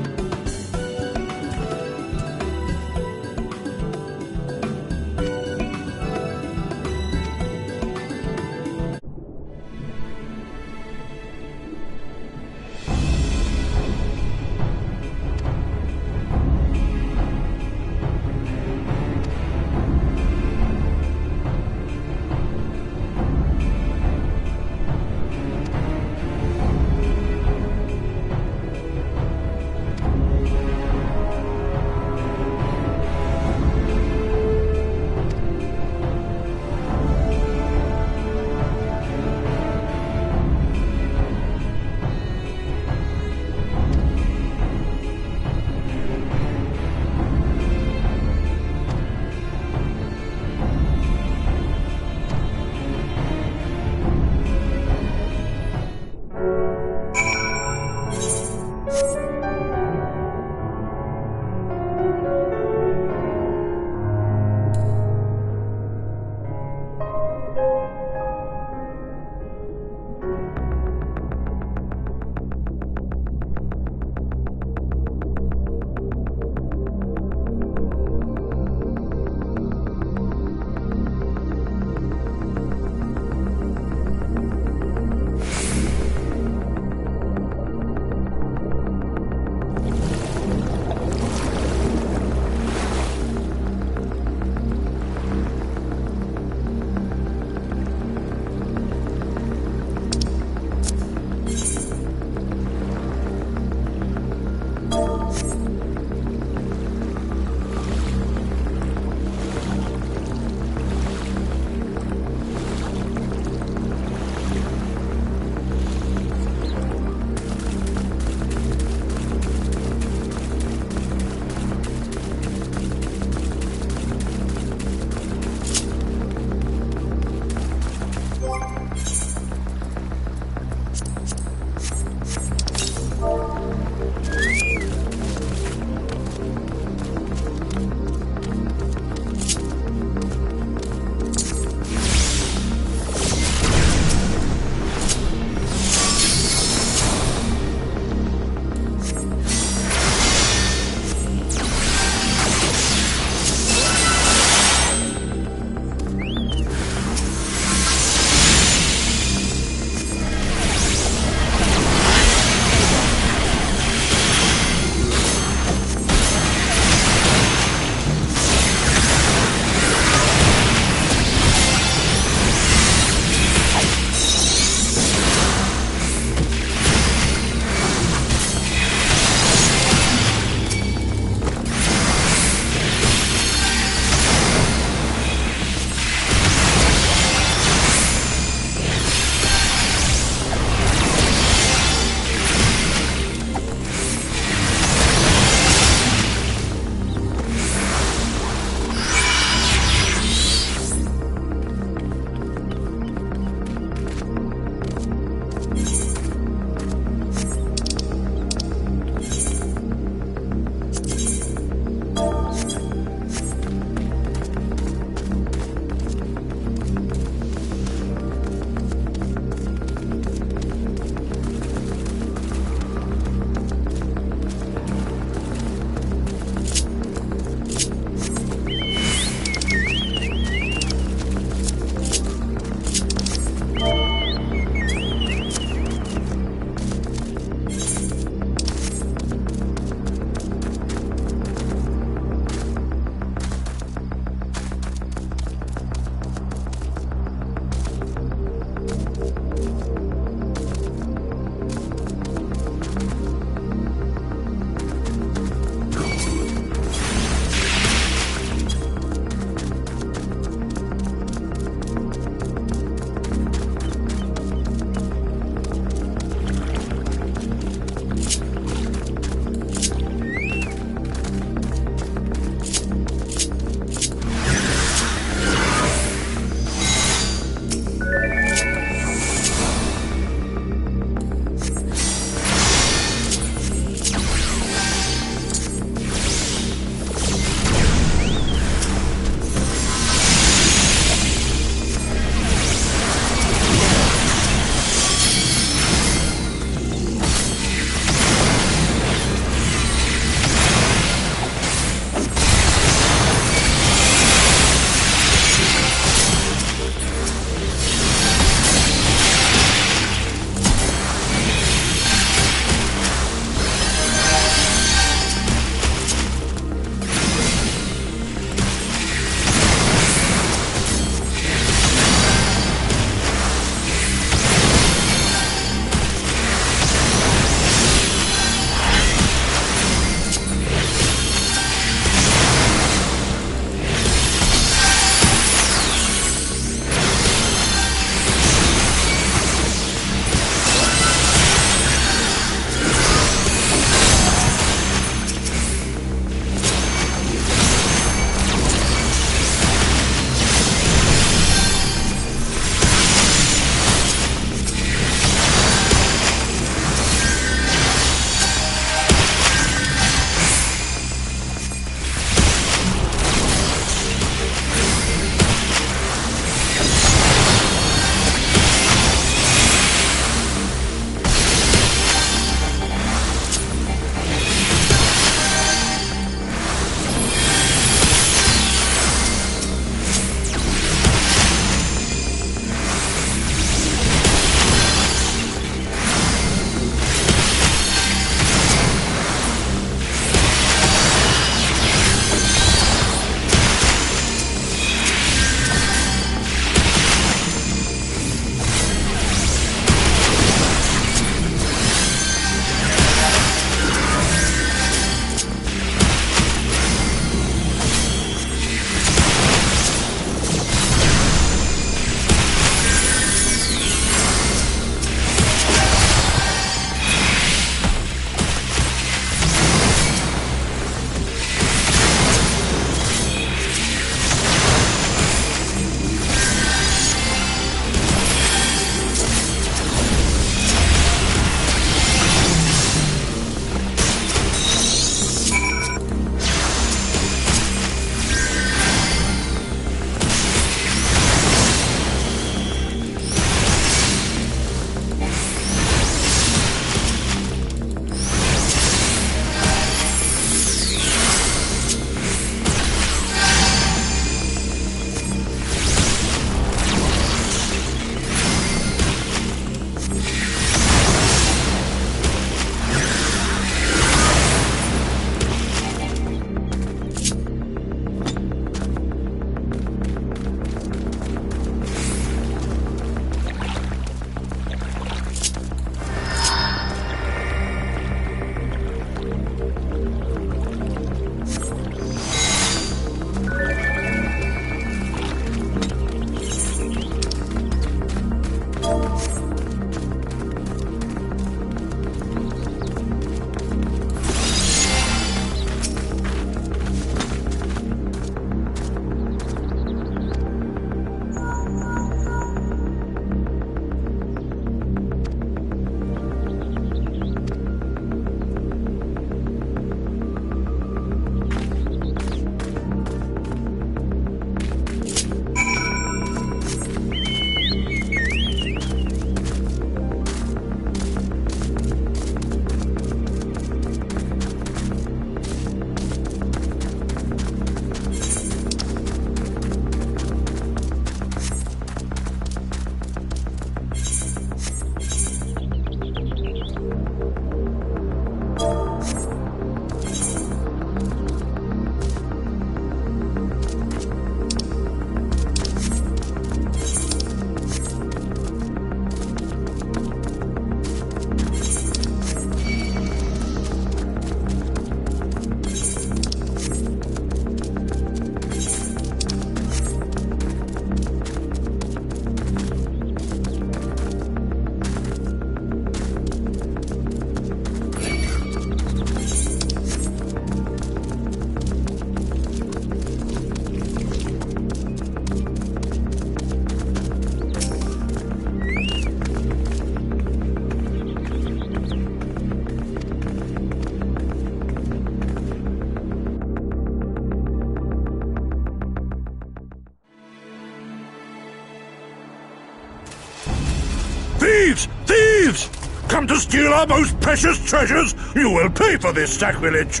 Thieves! Thieves! Come to steal our most precious treasures? You will pay for this sacrilege!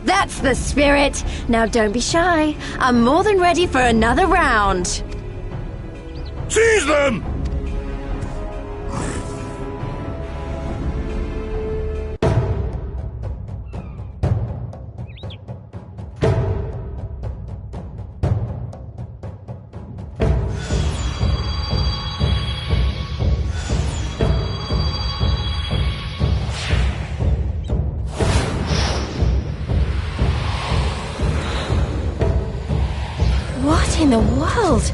That's the spirit! Now don't be shy. I'm more than ready for another round. Seize them! What in the world?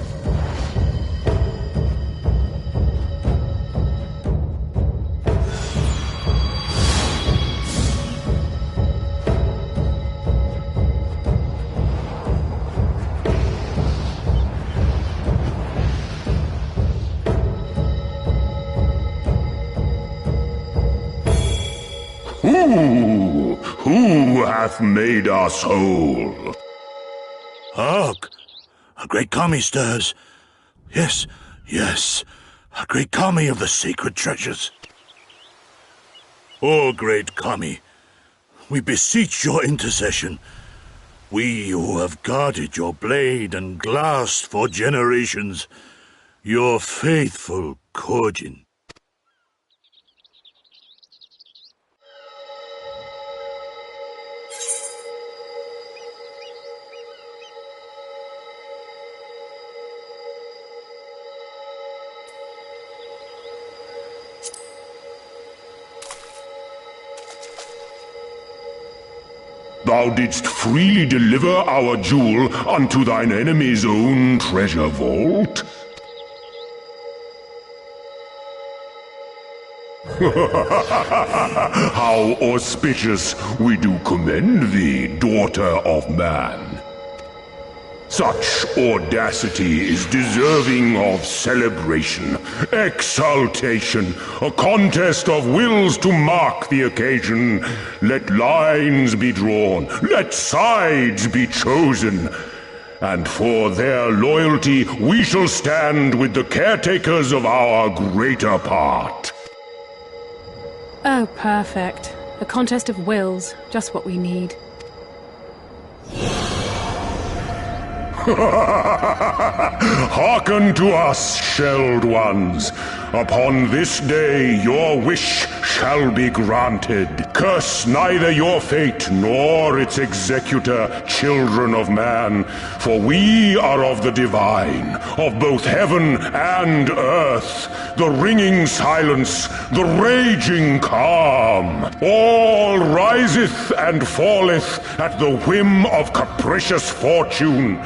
Who hath made us whole? Hark! A great kami stirs. Yes, yes, a great kami of the sacred treasures. O great kami, we beseech your intercession. We who have guarded your blade and glass for generations, your faithful Kojin. Thou didst freely deliver our jewel unto thine enemy's own treasure vault? How auspicious we do commend thee, daughter of man. Such audacity is deserving of celebration, exaltation, a contest of wills to mark the occasion. Let lines be drawn, let sides be chosen, and for their loyalty we shall stand with the caretakers of our greater part. Oh, perfect. A contest of wills, just what we need. Hearken to us, shelled ones. Upon this day your wish shall be granted. Curse neither your fate nor its executor, children of man, for we are of the divine, of both heaven and earth, the ringing silence, the raging calm. All riseth and falleth at the whim of capricious fortune.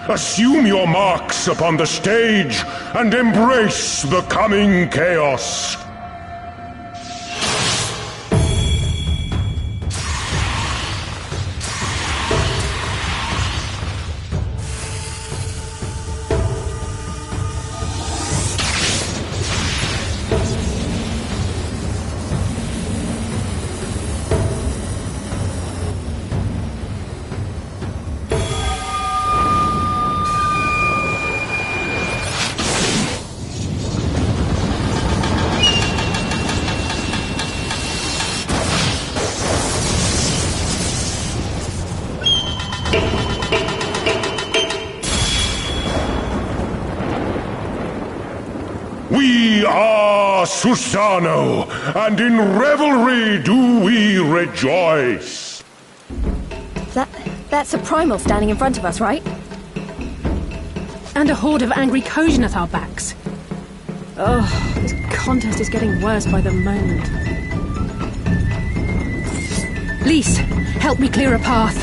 Assume your marks upon the stage and embrace the coming chaos. We are Susano, and in revelry do we rejoice. That's a primal standing in front of us, right? And a horde of angry Kojin at our backs. Oh, this contest is getting worse by the moment. Lise, help me clear a path.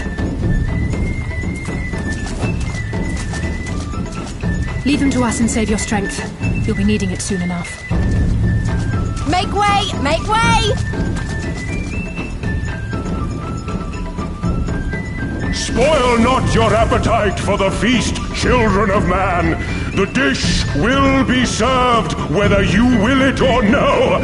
Leave them to us and save your strength. You'll be needing it soon enough. Make way! Make way! Spoil not your appetite for the feast, children of man. The dish will be served whether you will it or no.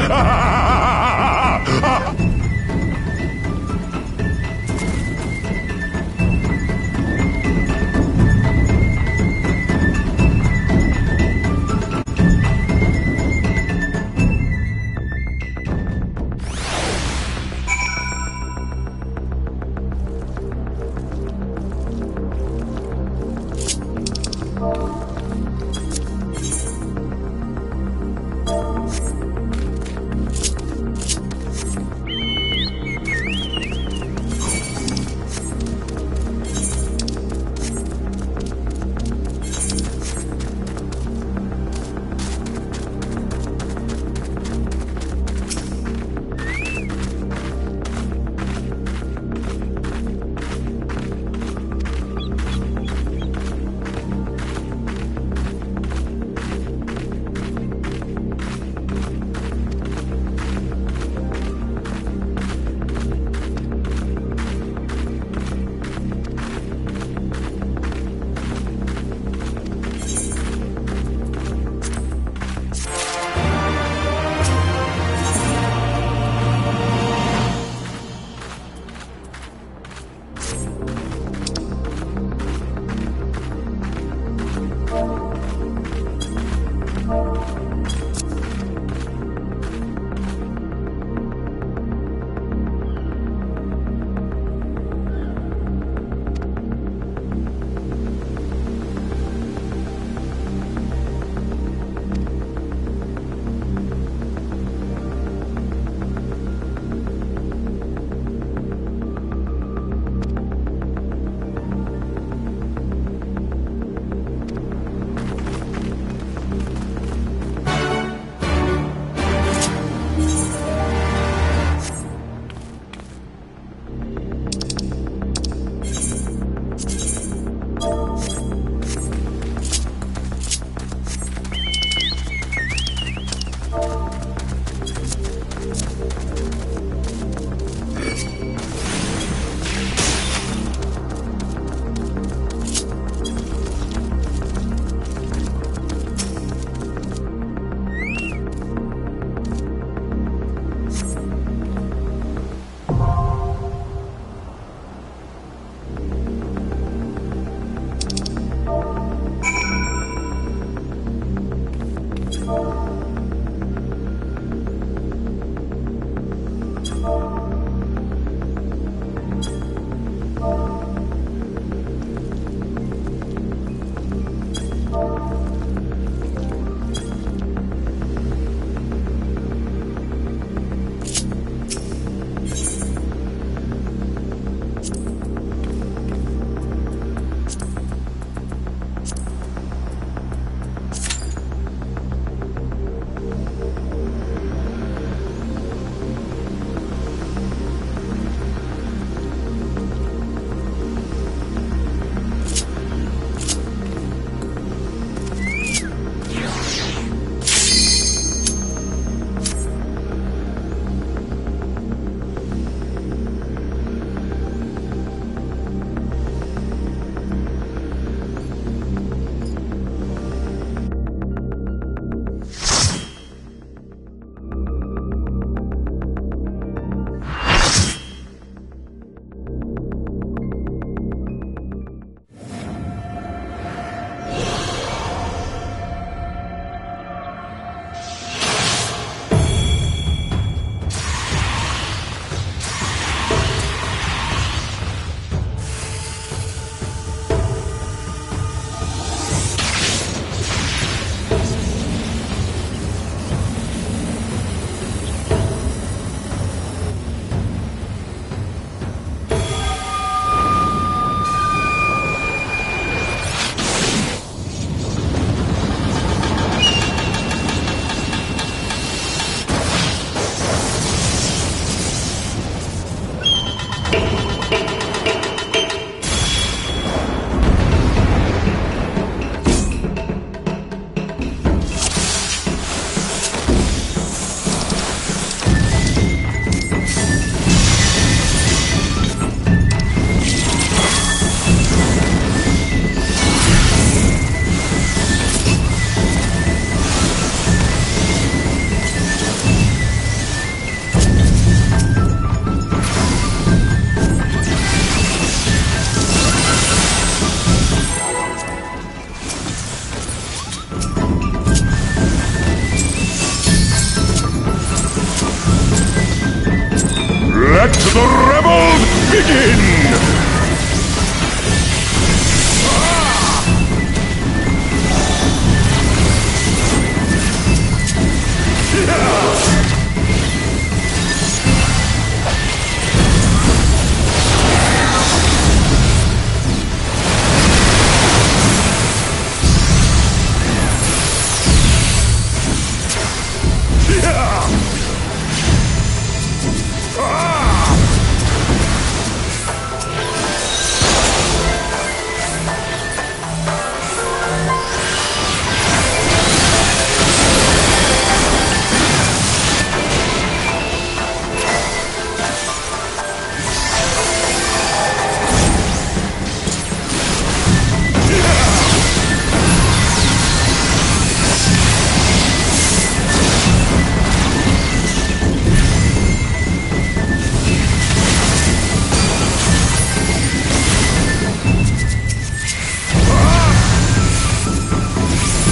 Let the rebels begin!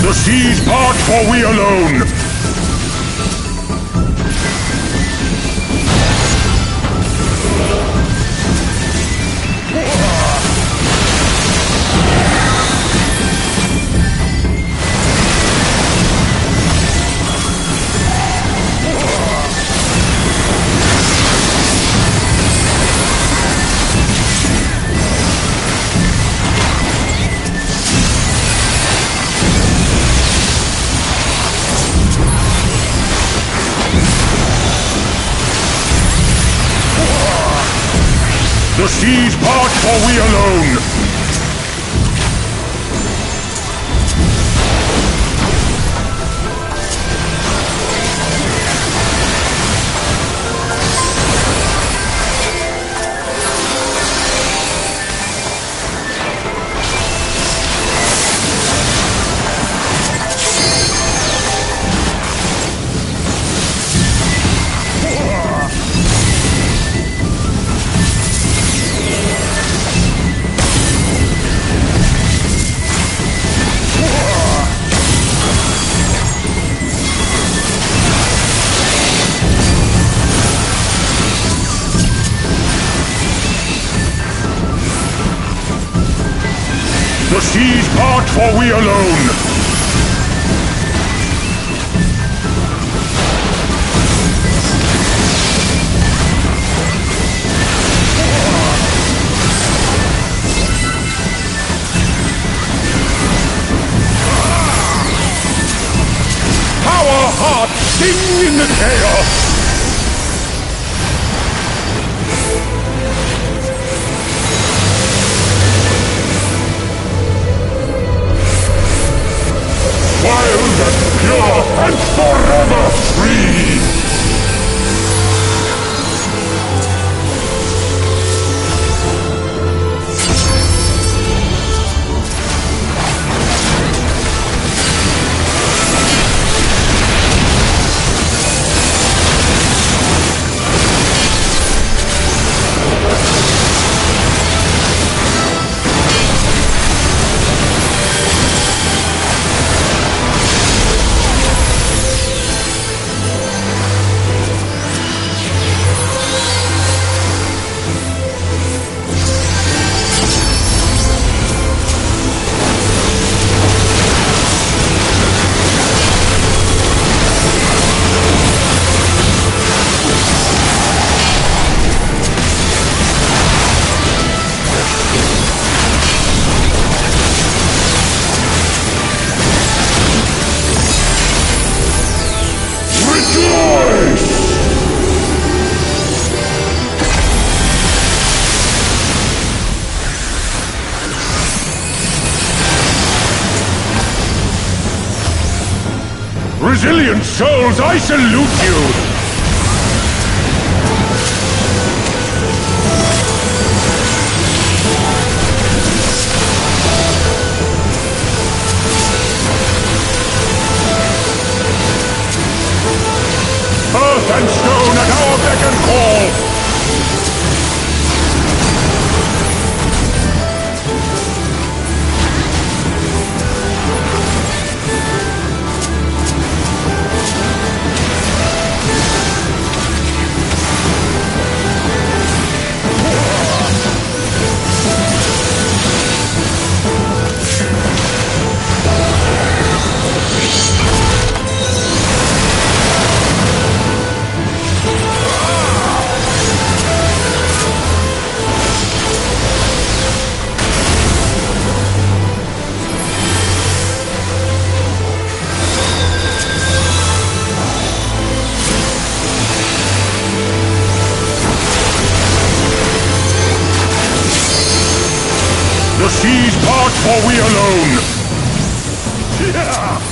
The seas part, for we alone! The seas part, for we alone! The seas part, for we alone! Our hearts sing in the chaos! Wild and pure and forever free! Resilient souls, I salute you! Earth and stone at our beck and call! siege part, for we alone! Yeah!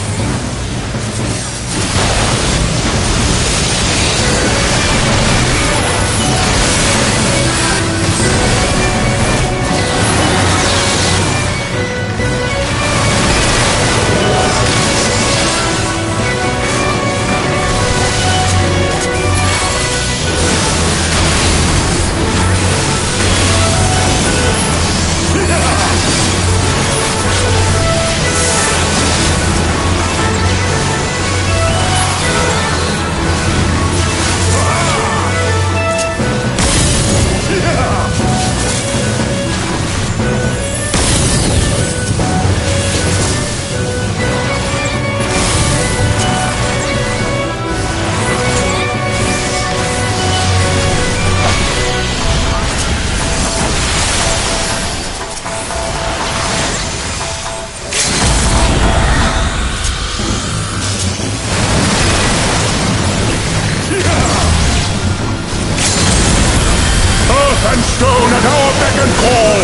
And stone at our beck and call!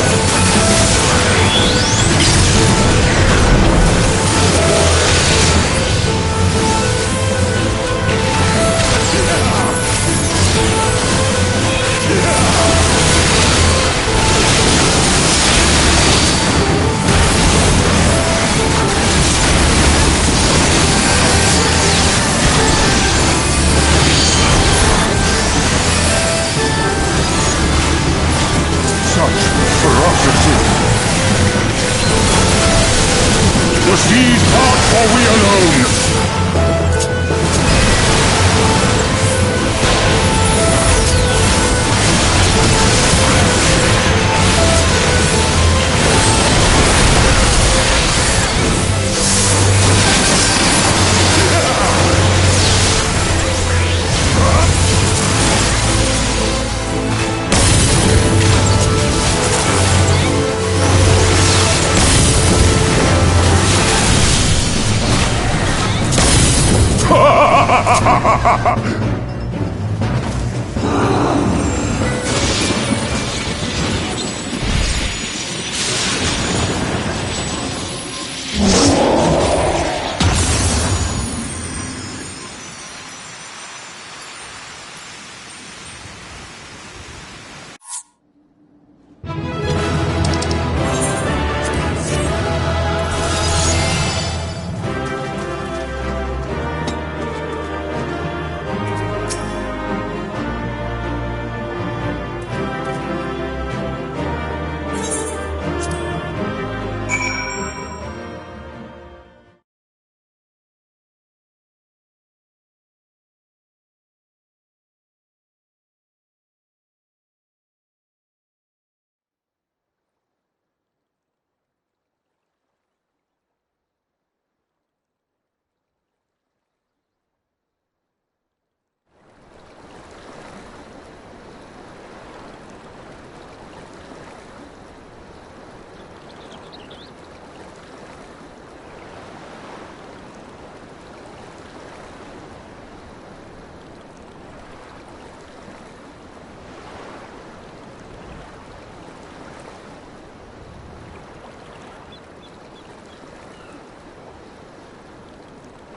The siege part, for we alone!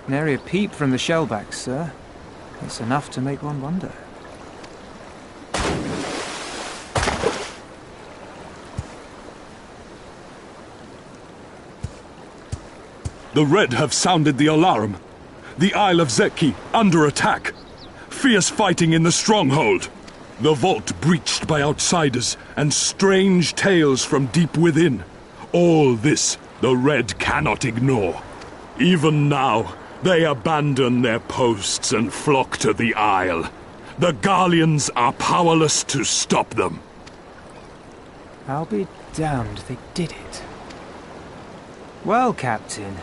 Nary a peep from the shellbacks, sir. It's enough to make one wonder. The Red have sounded the alarm. The Isle of Zeki under attack. Fierce fighting in the stronghold. The vault breached by outsiders and strange tales from deep within. All this the Red cannot ignore. Even now, they abandon their posts and flock to the Isle. The Garleans are powerless to stop them. I'll be damned they did it. Well, Captain,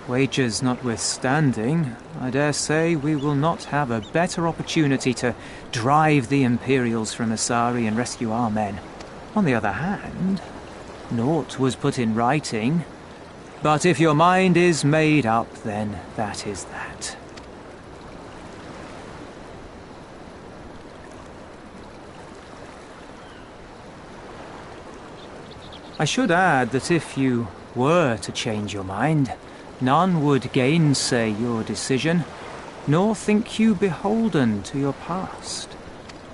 wagers notwithstanding, I dare say we will not have a better opportunity to drive the Imperials from Asari and rescue our men. On the other hand, naught was put in writing. But if your mind is made up, then that is that. I should add that if you were to change your mind, none would gainsay your decision, nor think you beholden to your past.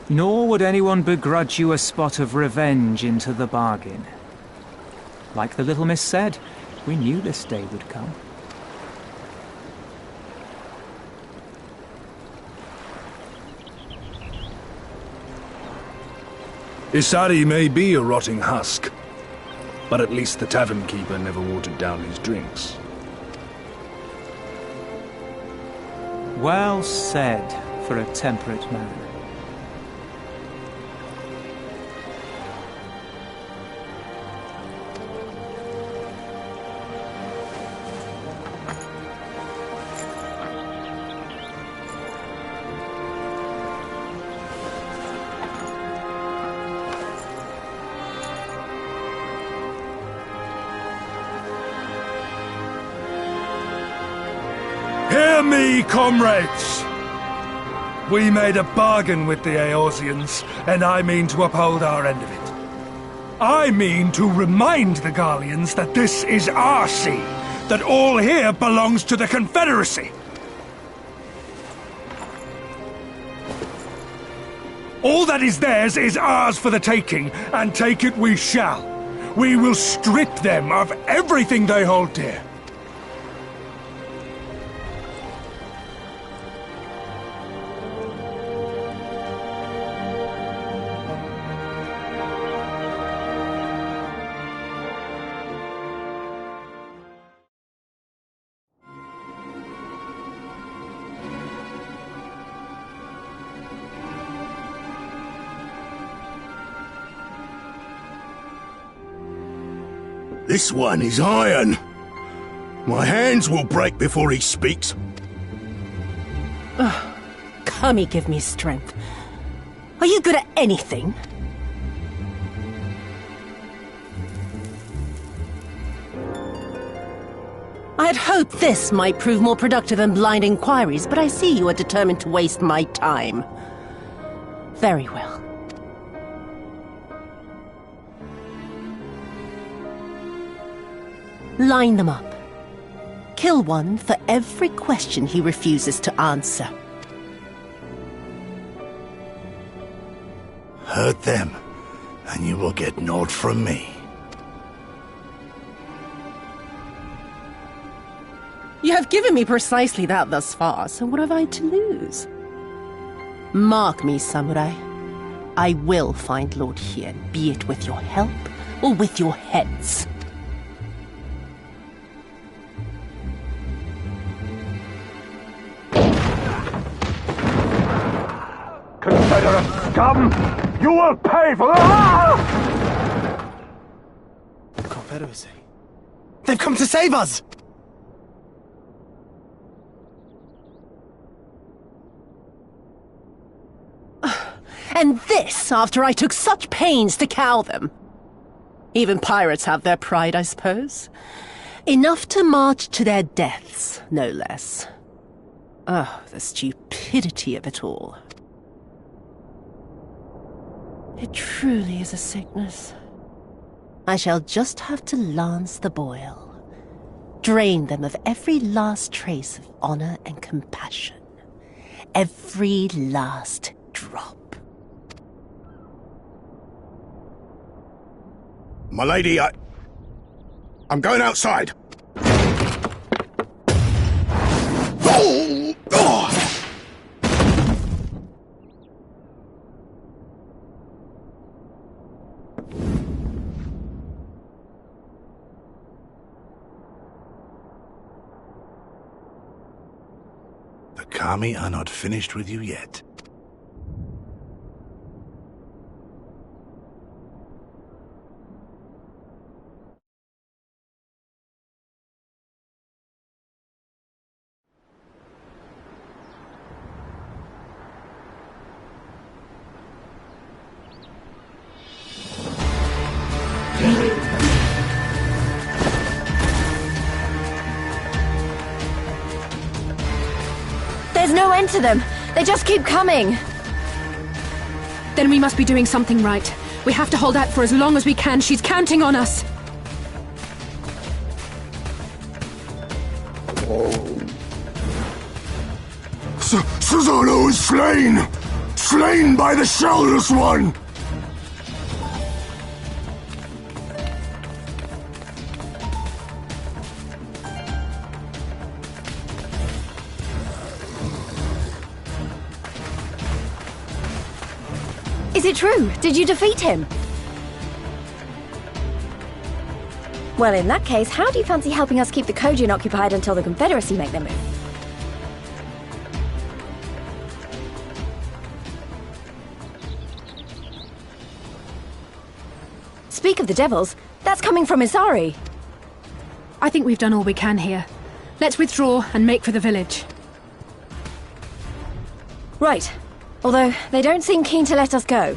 Nor would anyone begrudge you a spot of revenge into the bargain. Like the little miss said, we knew this day would come. Isari may be a rotting husk, but at least the tavern keeper never watered down his drinks. Well said for a temperate man. Hear me, comrades! We made a bargain with the Eorzeans, and I mean to uphold our end of it. I mean to remind the Garleans that this is our sea, that all here belongs to the Confederacy. All that is theirs is ours for the taking, and take it we shall. We will strip them of everything they hold dear. This one is iron. My hands will break before he speaks. Kami, give me strength. Are you good at anything? I had hoped this might prove more productive than blind inquiries, but I see you are determined to waste my time. Very well. Line them up. Kill one for every question he refuses to answer. Hurt them, and you will get naught from me. You have given me precisely that thus far, so what have I to lose? Mark me, samurai. I will find Lord Hien, be it with your help or with your heads. Confederate scum! You will pay for the... Confederacy. They've come to save us! And this after I took such pains to cow them. Even pirates have their pride, I suppose. Enough to march to their deaths, no less. Oh, the stupidity of it all. It truly is a sickness. I shall just have to lance the boil. Drain them of every last trace of honor and compassion. Every last drop. My lady, I'm going outside. Oh! Oh! The Kami are not finished with you yet. There's no end to them. They just keep coming. Then we must be doing something right. We have to hold out for as long as we can. She's counting on us. was slain! Slain by the Shellless One! Is it true? Did you defeat him? Well, in that case, how do you fancy helping us keep the Kojin occupied until the Confederacy make their move? Speak of the devils, that's coming from Isari. I think we've done all we can here. Let's withdraw and make for the village. Right. Although, they don't seem keen to let us go.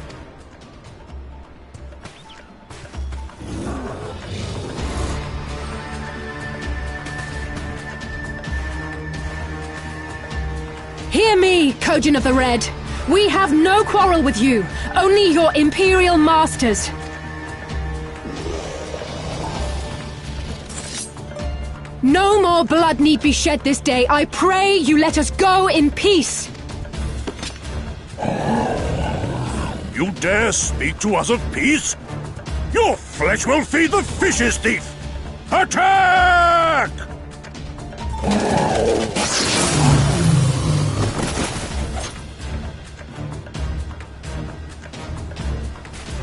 Hear me, Kojin of the Red! We have no quarrel with you, only your Imperial masters! No more blood need be shed this day. I pray you let us go in peace! You dare speak to us of peace? Your flesh will feed the fishes, thief! Attack!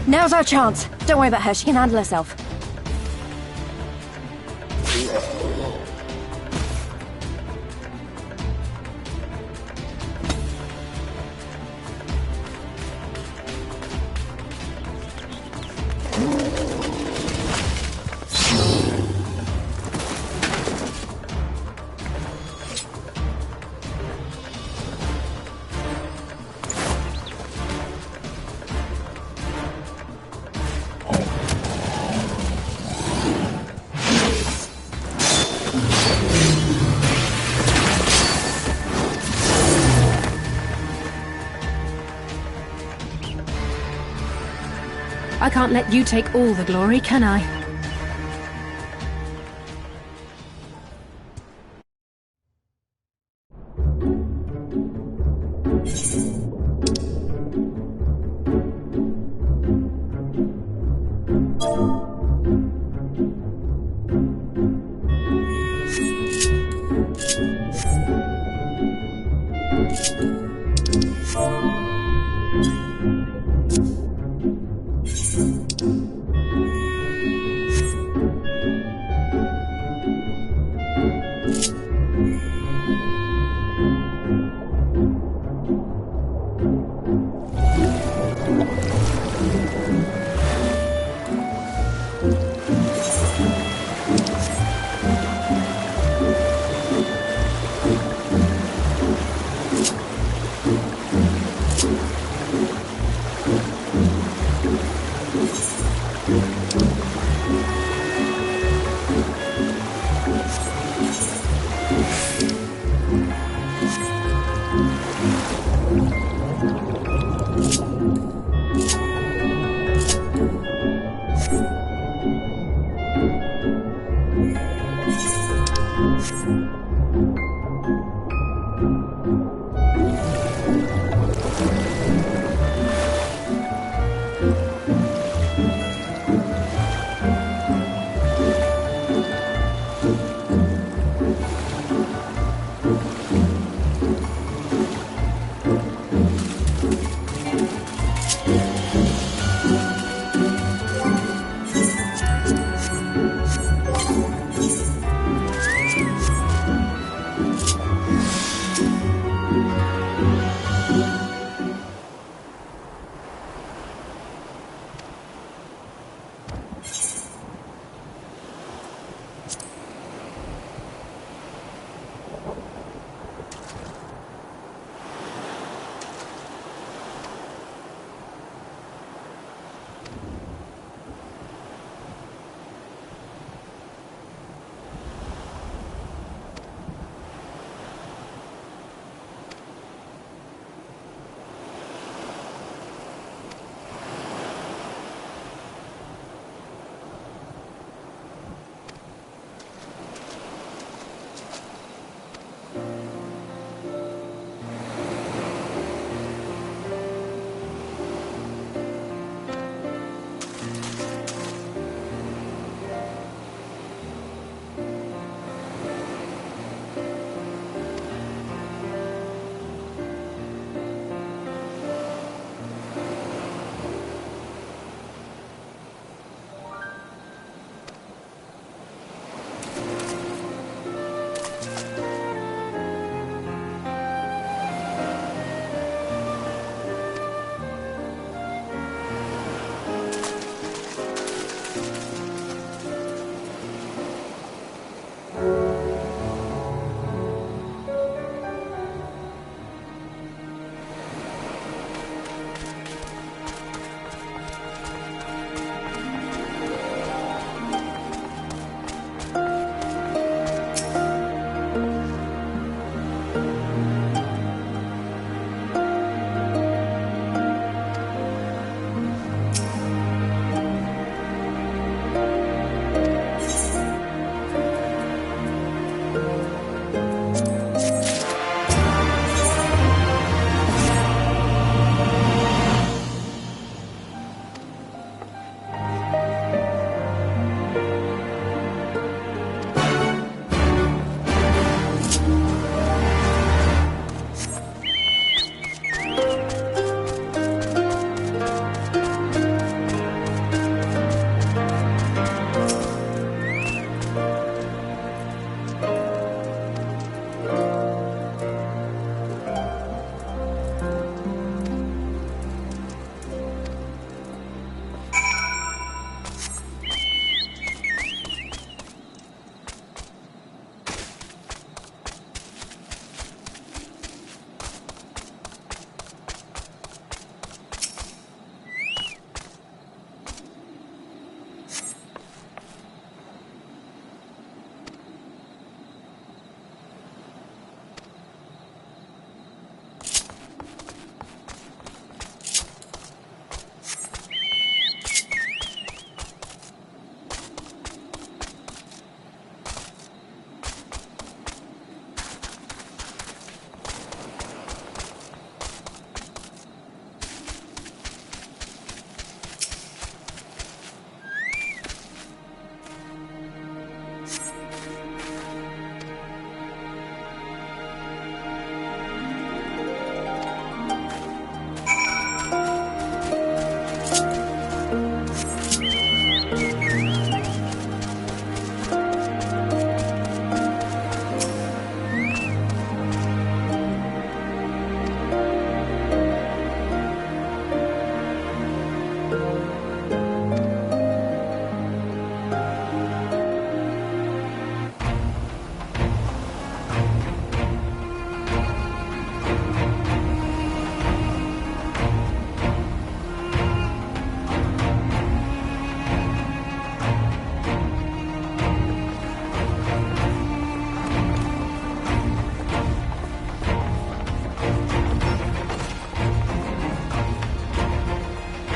Now's our chance. Don't worry about her, she can handle herself. I can't let you take all the glory, can I?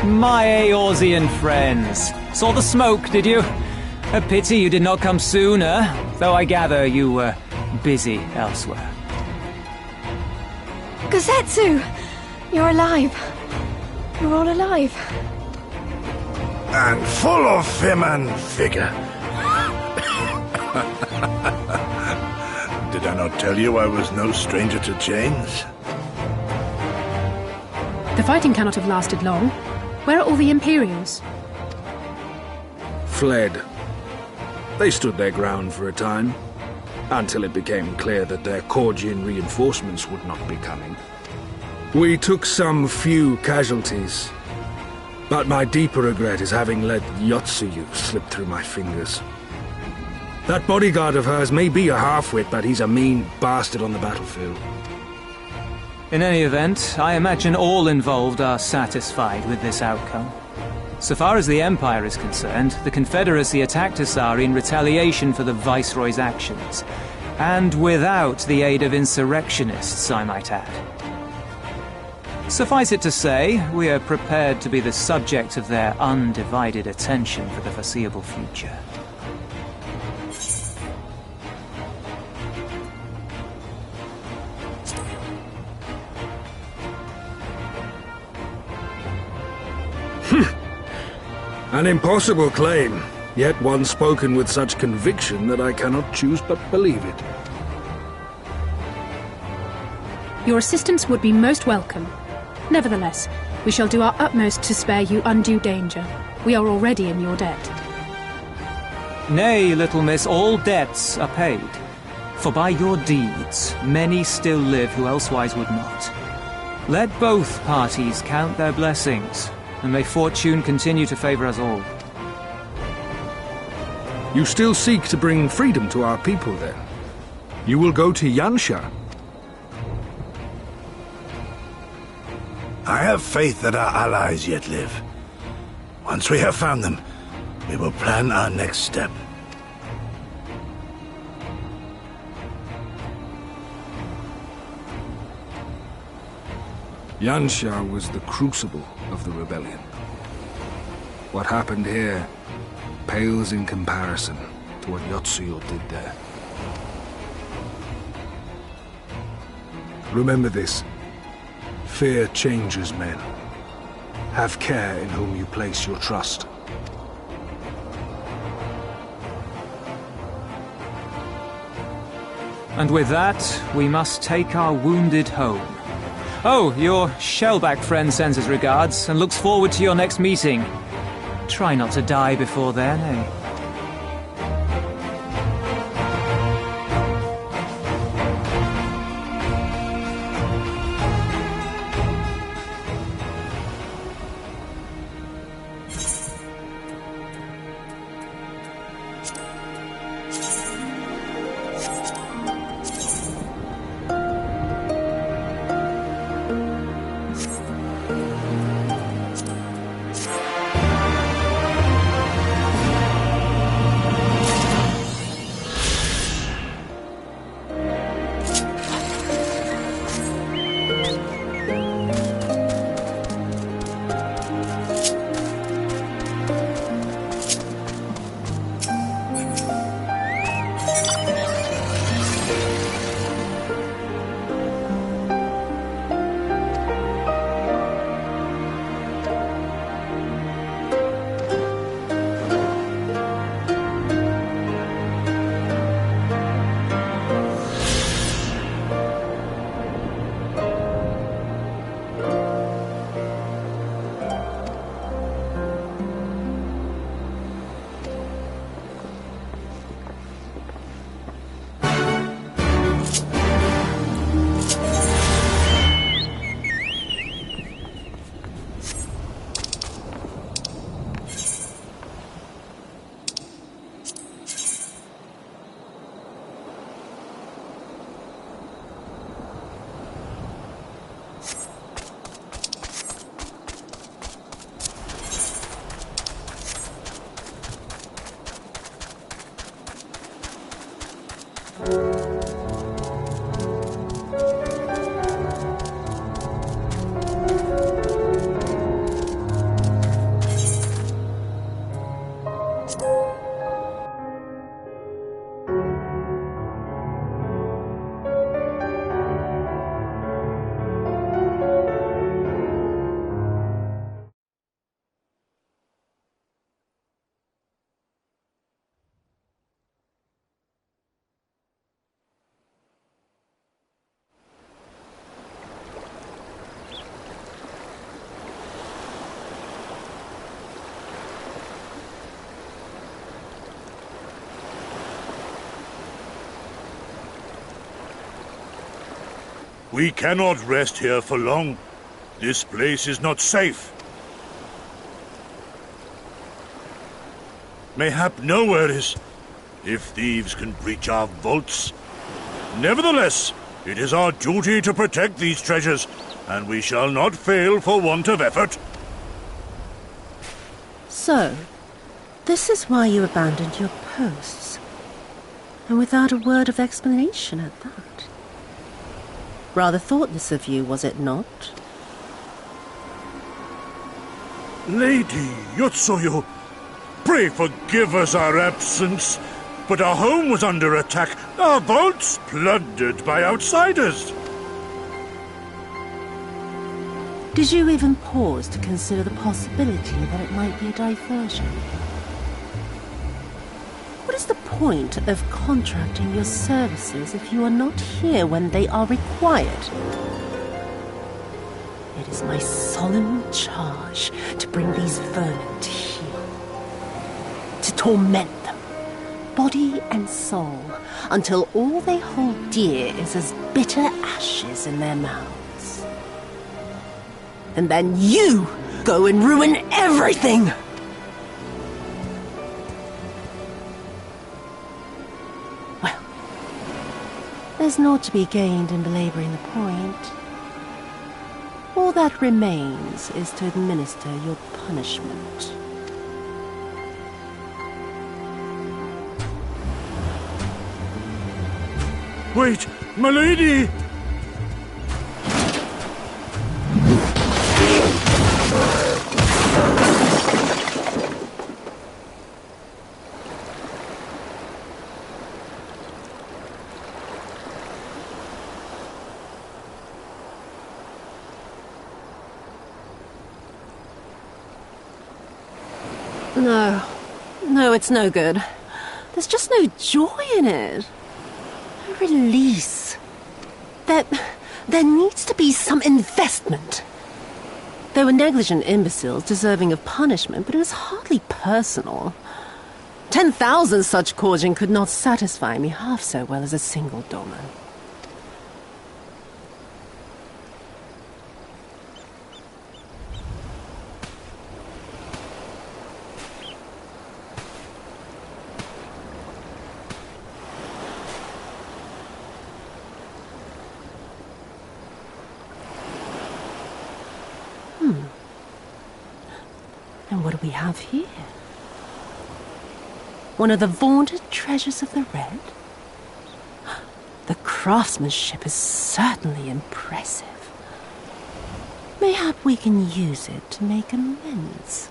My Eorzean friends. Saw the smoke, did you? A pity you did not come sooner, though I gather you were busy elsewhere. Gosetsu! You're alive. You're all alive. And full of vim and vigor. Did I not tell you I was no stranger to chains? The fighting cannot have lasted long. Where are all the Imperials? Fled. They stood their ground for a time, until it became clear that their Korgian reinforcements would not be coming. We took some few casualties, but my deeper regret is having let Yotsuyu slip through my fingers. That bodyguard of hers may be a half-wit, but he's a mean bastard on the battlefield. In any event, I imagine all involved are satisfied with this outcome. So far as the Empire is concerned, the Confederacy attacked Asari in retaliation for the Viceroy's actions. And without the aid of insurrectionists, I might add. Suffice it to say, we are prepared to be the subject of their undivided attention for the foreseeable future. An impossible claim, yet one spoken with such conviction that I cannot choose but believe it. Your assistance would be most welcome. Nevertheless, we shall do our utmost to spare you undue danger. We are already in your debt. Nay, little miss, all debts are paid. For by your deeds, many still live who elsewise would not. Let both parties count their blessings, and may fortune continue to favor us all. You still seek to bring freedom to our people, then? You will go to Yansha? I have faith that our allies yet live. Once we have found them, we will plan our next step. Yansha was the crucible of the rebellion. What happened here pales in comparison to what Yotsuyo did there. Remember this. Fear changes men. Have care in whom you place your trust. And with that, we must take our wounded home. Oh, your Shellback friend sends his regards and looks forward to your next meeting. Try not to die before then, eh? We cannot rest here for long. This place is not safe. Mayhap nowhere is, if thieves can breach our vaults. Nevertheless, it is our duty to protect these treasures, and we shall not fail for want of effort. So, this is why you abandoned your posts. And without a word of explanation at that. Rather thoughtless of you, was it not? Lady Yotsuyu, pray forgive us our absence, but our home was under attack, our vaults plundered by outsiders. Did you even pause to consider the possibility that it might be a diversion? What is the point of contracting your services if you are not here when they are required? It is my solemn charge to bring these vermin to heel, to torment them, body and soul, until all they hold dear is as bitter ashes in their mouths. And then you go and ruin everything! Well, there's naught to be gained in belaboring the point. All that remains is to administer your punishment. Wait, my lady! No, it's no good. There's just no joy in it. No release. There needs to be some investment. They were negligent imbeciles deserving of punishment, but it was hardly personal. 10,000 such Korjin could not satisfy me half so well as a single doman. And what do we have here? One of the vaunted treasures of the Red? The craftsmanship is certainly impressive. Mayhap we can use it to make amends.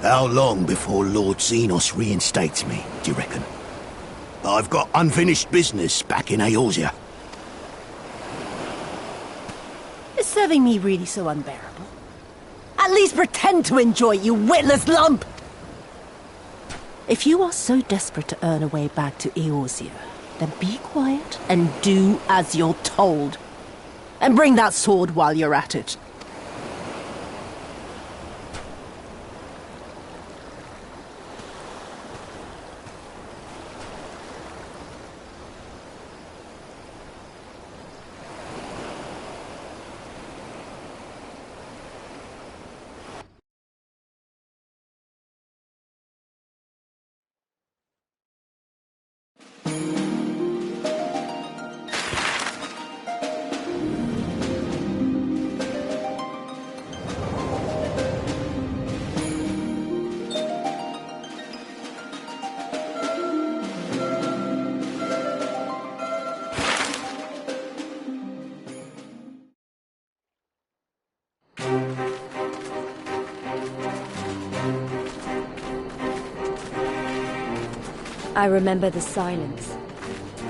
How long before Lord Xenos reinstates me, do you reckon? I've got unfinished business back in Eorzea. Is serving me really so unbearable? At least pretend to enjoy it, you witless lump! If you are so desperate to earn a way back to Eorzea, then be quiet and do as you're told. And bring that sword while you're at it. I remember the silence,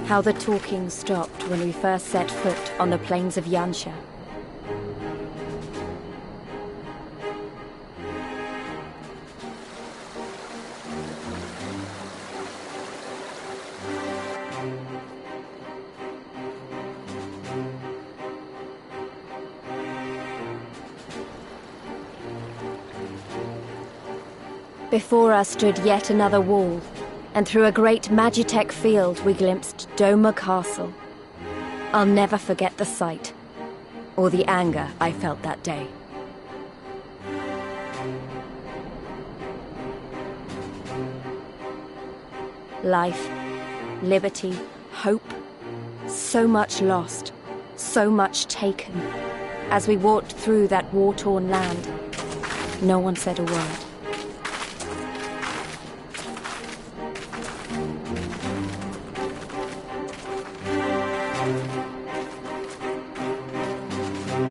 how the talking stopped when we first set foot on the plains of Yansha. Before us stood yet another wall, And through a great Magitech field, we glimpsed Doma Castle. I'll never forget the sight, or the anger I felt that day. Life, liberty, hope, so much lost, so much taken. As we walked through that war-torn land, no one said a word.